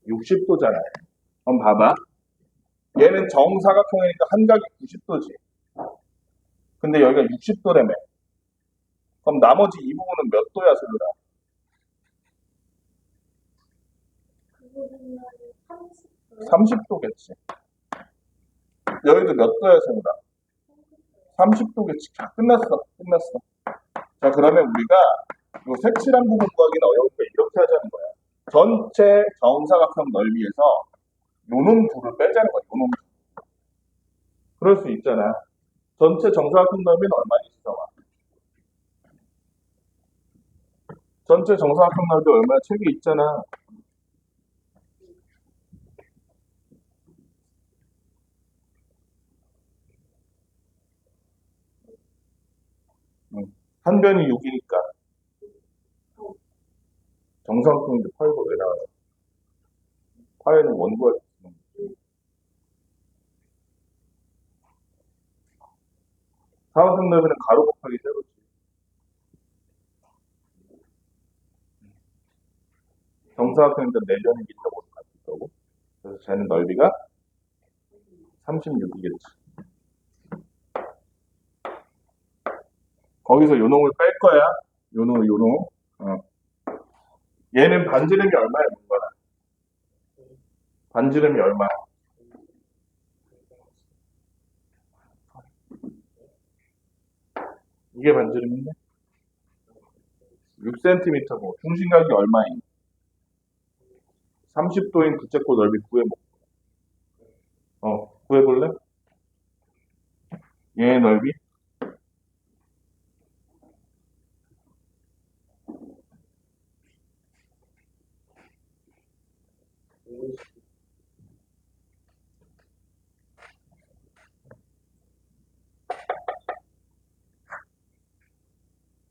60도잖아요. 그럼 봐봐. 얘는 정사각형이니까 한 각이 90도지. 근데 여기가 60도라며. 그럼 나머지 이 부분은 몇 도야, 소율아? 그 부분은 30도요? 30도겠지. 여기도 몇 도야, 소율아? 30도겠지. 자, 끝났어. 자, 그러면 우리가 이 색칠한 부분 구하기는 어려우니까 이렇게 하자는 거야. 전체 정사각형 넓이에서 요놈 둘을 빼자는 거야. 요놈 둘. 그럴 수 있잖아. 전체 정사각형 넓이는 얼마니, 지성아? 전체 정사각형 넓이 얼마야? 책에 있잖아. 한 변이 6이니까. 정사각형인데 파이가 왜 나와요? 파이는 원구할 수 있는 거지. 사각형 넓이는 가로 곱하기 세로지. 정사각형인데 4변이 길다고 같을 거고. 그래서 쟤는 넓이가 36이겠지. 거기서 요놈을 뺄 거야. 요놈. 얘는 반지름이 얼마야, 뭔가? 반지름이 얼마? 이게 반지름인데? 6cm고 중심각이 얼마인? 30도인 부채꼴 넓이 구해볼래? 얘의 넓이?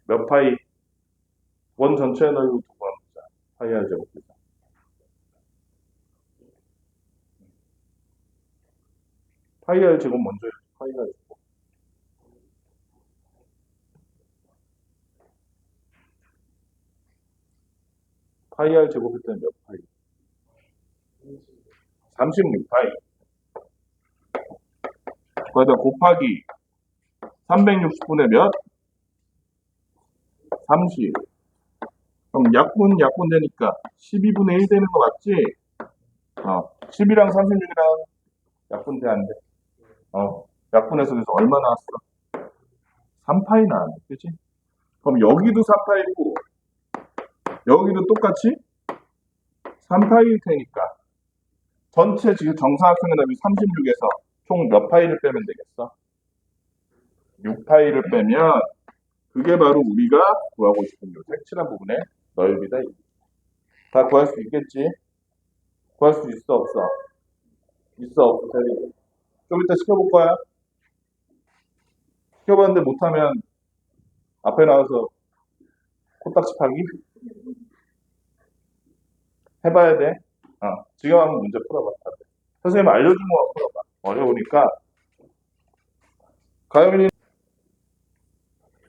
몇 파이? 원 전체의 넓이 두 번 보자. 파이 r 제곱 계산. 파이 r 제곱 먼저 해. 파이 r 제곱. 파이 r 제곱 했더니 몇 파이? 36파이. 거기다 곱하기 360분의 몇? 30. 그럼 약분 되니까 12분의 1 되는 거 맞지? 10이랑 36이랑 약분돼 안 돼? 약분해서 그래서 얼마 나왔어? 3파이 나왔네. 그치? 그럼 여기도 3파이고 여기도 똑같이 3파이일 테니까 전체 지금 정사각형의 넓이 36에서 총 몇 파이를 빼면 되겠어? 6파이를 빼면 그게 바로 우리가 구하고 싶은 요 색칠한 부분의 넓이다. 다 구할 수 있겠지? 구할 수 있어, 없어? 있어, 없어, 대리. 좀 이따 시켜볼 거야. 시켜봤는데 못하면 앞에 나와서 코딱지 파기? 해봐야 돼. 지금 한번 문제 풀어봐. 선생님 알려준 거 풀어봐. 어려우니까. 가영이,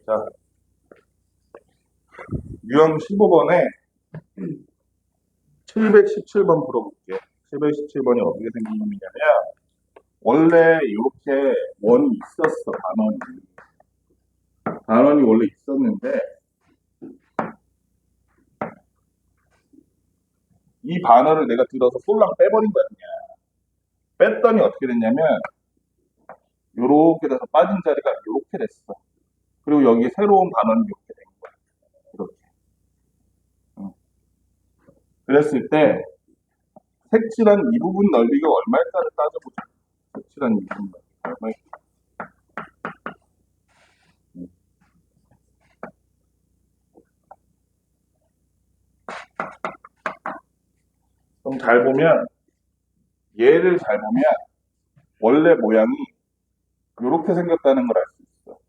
자, 유형 15번에 717번 풀어볼게. 717번이 어떻게 생긴 놈이냐면, 원래 이렇게 원이 있었어, 단원이. 단원이 원래 있었는데, 이 반원을 내가 들어서 쏠랑 빼버린 거야, 그냥. 뺐더니 어떻게 됐냐면, 요렇게 돼서 빠진 자리가 요렇게 됐어. 그리고 여기 새로운 반원이 이렇게 된 거야. 이렇게. 그랬을 때, 색칠한 이 부분 넓이가 얼마일까를 따져보자. 색칠한 이 부분 넓이가 얼마일까? 그럼 잘 보면, 얘를 잘 보면, 원래 모양이 이렇게 생겼다는 걸 알 수 있어.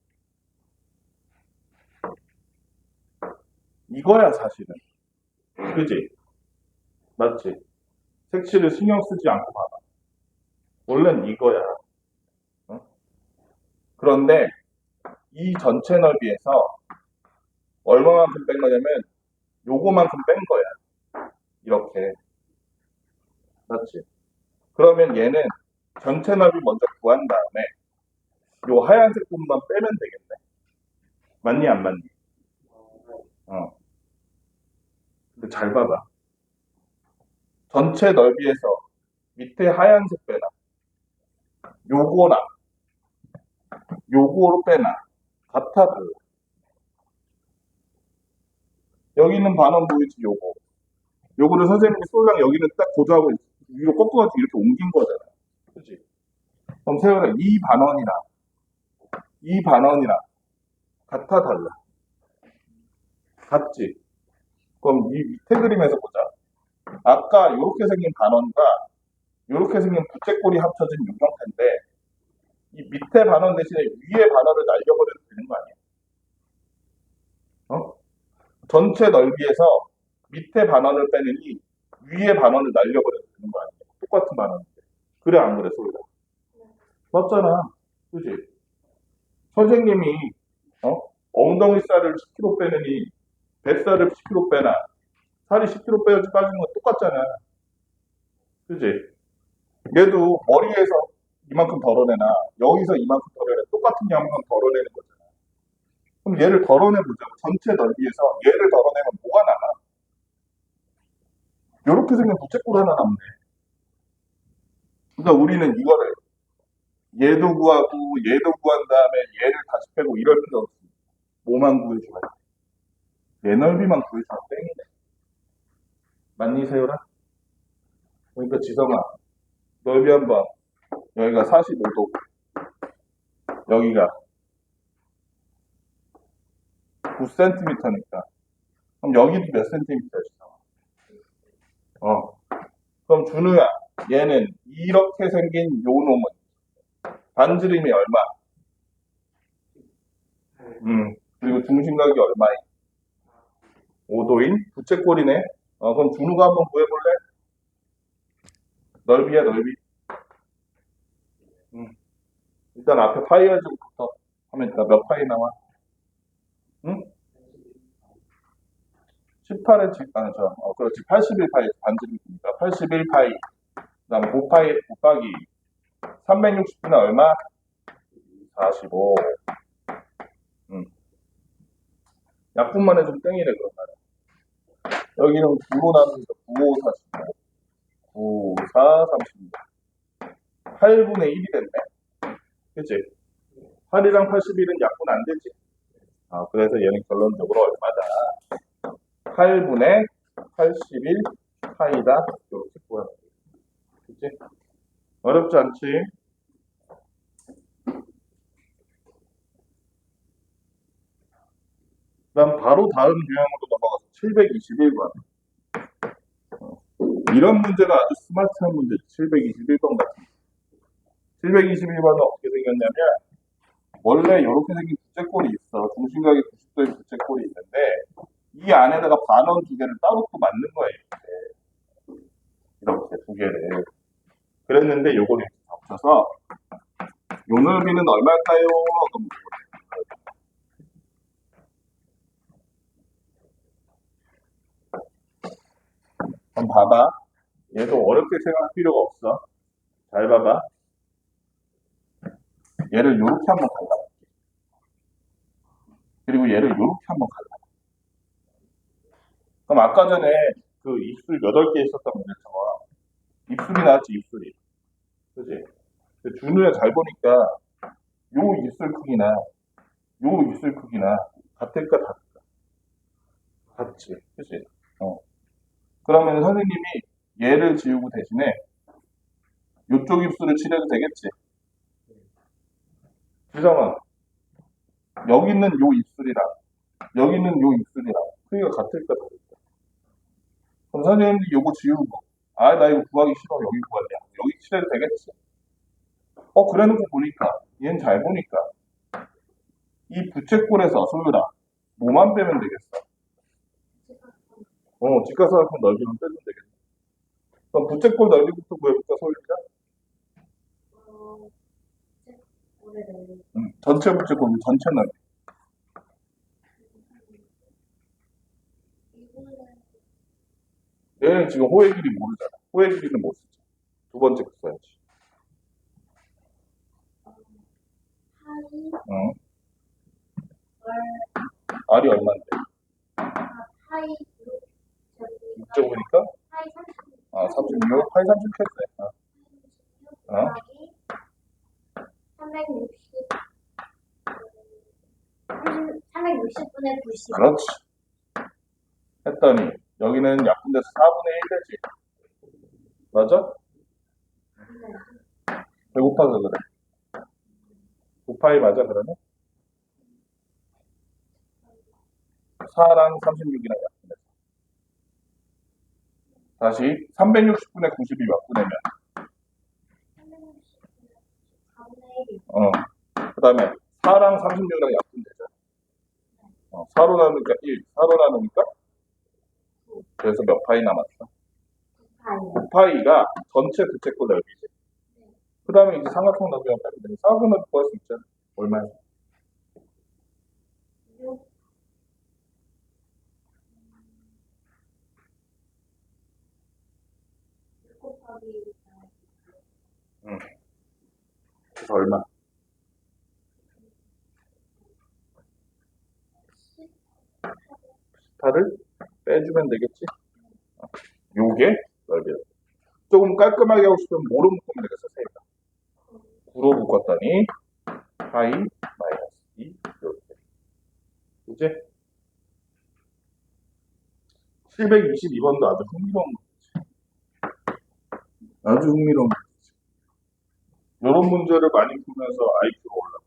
이거야, 사실은. 그지? 맞지? 색칠을 신경 쓰지 않고 봐봐. 원래는 이거야. 그런데 이 전체 넓이에서 얼마만큼 뺀 거냐면 요거만큼 뺀 거야. 이렇게. 맞지? 그러면 얘는 전체 넓이 먼저 구한 다음에 요 하얀색 부분만 빼면 되겠네. 맞니, 안 맞니? 근데 잘 봐봐. 전체 넓이에서 밑에 하얀색 빼나, 요거랑 요거로 빼나, 같아, 달라. 여기 있는 반원 보이지, 요거. 요거를 선생님이 쏠랑 여기는 딱 고조하고 위로 꺾어가지고 이렇게 옮긴 거잖아. 그치? 그럼 세연아, 이 반원이랑 같아, 달라? 같지? 그럼 이 밑에 그림에서 보자. 아까 요렇게 생긴 반원과 요렇게 생긴 부채꼴이 합쳐진 요 형태인데, 이 밑에 반원 대신에 위에 반원을 날려버려도 되는 거 아니야? 어? 전체 넓이에서 밑에 반원을 빼느니 위에 반원을 날려버려도 되는 거 아니야? 똑같은 반원인데. 그래, 안 그래, 소리가? 맞잖아. 그지? 선생님이, 엉덩이 살을 10kg 빼느니 뱃살을 10kg 빼나, 살이 10kg 빼야지 빠지는 건 똑같잖아. 그지? 얘도 머리에서 이만큼 덜어내나, 여기서 이만큼 덜어내, 똑같은 양만 덜어내는 거잖아. 그럼 얘를 덜어내보자고. 전체 넓이에서 얘를 덜어내면 뭐가 남아? 요렇게 생긴 부채꼴 하나 남네. 그러니까 우리는 이거를 얘도 구하고 얘도 구한 다음에 얘를 다시 빼고 이럴 필요 없어. 뭐만 구해줘야 돼. 얘 넓이만 구해주면 땡이네. 맞니, 세율아? 그러니까 지성아, 넓이 한번. 여기가 45도, 여기가 9cm니까. 그럼 여기도 몇 cm야, 지성아? 그럼 준우야, 얘는 이렇게 생긴 요 놈은 반지름이 얼마? 그리고 중심각이 얼마인? 5도인 부채꼴이네. 그럼 준우가 한번 구해볼래? 넓이야, 넓이. 일단 앞에 파이 가지고부터 하면 일단 몇 파이 나와? 응? 18에 그렇지. 81파이 반지름이니까 81파이. 그 다음에 5파이 곱하기 360분의 얼마? 45. 약분만 해주면 땡이래, 그런 말이야. 여기는 9로 나누니까 9, 5, 45. 9, 4, 36. 8분의 1이 됐네. 그치? 8이랑 81은 약분 안 되지? 그래서 얘는 결론적으로 얼마다? 8분의 81 파이다. 이렇게 구하는 거야. 그치? 어렵지 않지? 그다음 바로 다음 유형으로 넘어가서 721번. 이런 문제가 아주 스마트한 문제지. 721번 같은. 721번은 어떻게 생겼냐면, 원래 이렇게 생긴 부채꼴이 있어. 중심각이 90도의 부채꼴이 있는데, 이 안에다가 반원 두 개를 따로 또 맞는 거예요. 이렇게 두 개를. 그랬는데 요거를 겹쳐서 요 넓이는 얼마일까요? 그럼 그럼 봐봐. 얘도 어렵게 생각할 필요가 없어. 잘 봐봐. 얘를 요렇게 한번 갈라볼게. 그리고 얘를 요렇게 한번 갈라볼게. 그럼 아까 전에 그 입술 8개 있었던 문제처럼 입술이 나왔지, 입술이. 그지? 준우야 잘 보니까 요 입술 크기나 요 입술 크기나 같을까, 다를까? 같지. 그지? 그러면 선생님이 얘를 지우고 대신에 요쪽 입술을 칠해도 되겠지? 지성아, 여기 있는 요 입술이랑 여기 있는 요 입술이랑 크기가 같을까, 다를까? 그럼 선생님이 요거 지우고, 나 이거 구하기 싫어. 여기 구할래. 여기 칠해도 되겠지? 그래 놓고 보니까, 얘는 잘 보니까, 이 부채꼴에서 소유라, 뭐만 빼면 되겠어? 직각사각형 넓이만 빼면 되겠어. 그럼 부채꼴 넓이부터 구해볼까, 소유자? 전체 부채꼴, 전체 넓이. 얘는 지금 호의 길이 모르잖아. 호의 길이는 못 쓰지. 두 번째 거 써야지. R이 얼마인데? 파이 6.5니까? 파이 36. 36? 파이 36 했네. 360. 360분의 90. 그렇지. 했더니 여기는 약분돼서 4분의 1 되지. 맞아? 배고파서 그래. 9파이 맞아, 그러면? 4랑 36이랑 약분해서. 다시 360분의 90이 몇 분의면? 4분의 그 다음에 4랑 36이랑 약분되죠. 4로 나누니까 1, 4로 나누니까? 그래서 몇 파이 남았어? 1. 9파이가 전체 부채꼴 넓이지. 그 다음에 이제 삼각형 넓이만 빼면 되니 삼각형 넓이 구할 수 있잖아. 얼마야? 6 곱하기 그래서 얼마? 18을 빼주면 되겠지? 요게 넓이야. 조금 깔끔하게 하고 싶으면 뭐로 묶으면 되겠어, 세이가? 9로 묶었더니 파이 마이너스 2 이렇게. 이제 722번도 아주 흥미로운 문제지. 아주 흥미로운 문제지. 이런 문제를 많이 풀면서 IQ가 올라가.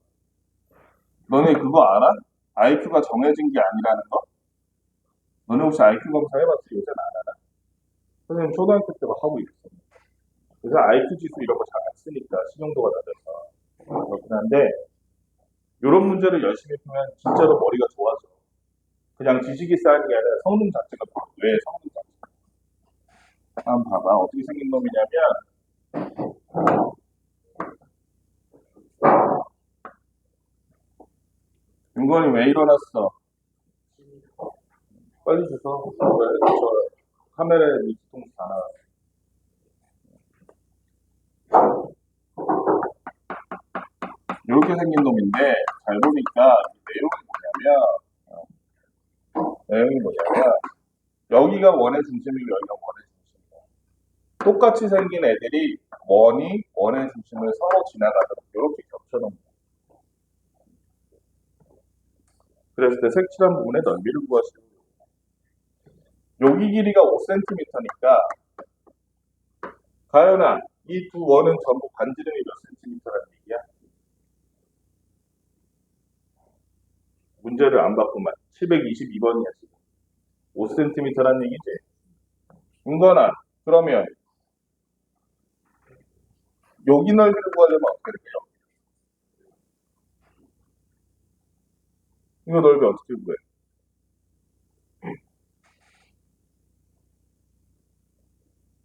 너네 그거 알아? IQ가 정해진 게 아니라는 거? 너네 혹시 IQ 검사 해봤지? 요새는 안 하나? 선생님 초등학교 때 막 하고 있었어. 요새 IQ 지수 이런 거 잘 안 쓰니까 신용도가 낮아서 그렇긴 한데 이런 문제를 열심히 풀면 진짜로 머리가 좋아져. 그냥 지식이 쌓이는 게 아니라 성능 자체가 좋아. 왜 성능 자체가? 한번 봐봐. 어떻게 생긴 놈이냐면 윤건이 왜 일어났어? 빨리 주소. 저 카메라에 미치통수 다 나왔어. 이렇게 생긴 놈인데 잘 보니까 내용이 뭐냐면 여기가 원의 중심이고 여기가 원의 중심이야. 똑같이 생긴 애들이 원이 원의 중심을 서로 지나가도록 이렇게 겹쳐놓은 거야. 그랬을 때 색칠한 부분의 넓이를 구하시는 거예요. 여기 길이가 5cm니까 가연아, 이 두 원은 전부 반지름이 몇 cm라는 얘기야? 문제를 안 바꾸면 722번이야 지금. 5cm라는 얘기지. 윤건아, 그러면 여기 넓이를 구하려면 어떻게 될까요? 이거 넓이 어떻게 구해?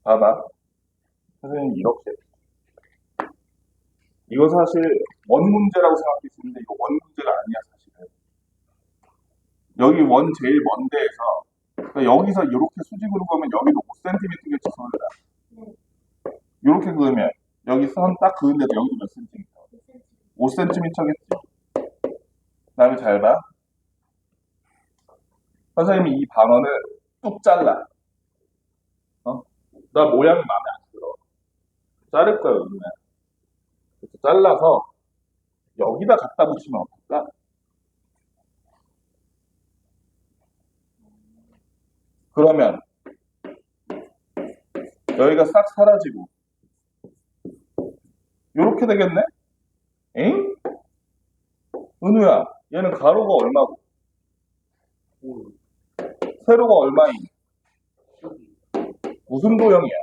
봐봐. 선생님 이렇게. 이거 사실 원 문제라고 생각했는데 이거 원 문제가 아니야 사실은. 여기 원 제일 먼 데에서 그러니까 여기서 이렇게 수직으로 그으면 여기도 5cm겠지 소리가. 이렇게 그으면 여기 선 딱 그은데도 여기도 몇 cm? 5cm겠지. 그 다음에 잘 봐. 선생님이 이 반원을 뚝 잘라. 나 모양이 마음에 안 들어. 자를 거야 여기는. 그래서 잘라서 여기다 갖다 붙이면 어떨까? 그러면 여기가 싹 사라지고 이렇게 되겠네? 엥? 은우야, 얘는 가로가 얼마고? 세로가 얼마인? 무슨 도형이야?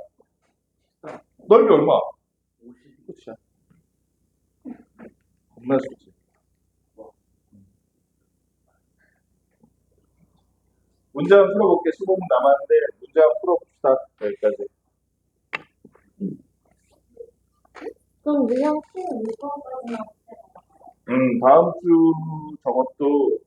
넓이 얼마? 50. 끝이야. 겁나 쉽지. 문제 한번 풀어볼게. 15분 남았는데 문제 한번 풀어봅시다. 여기까지. 그럼 유형 7 이거까지만 다음 주 저것도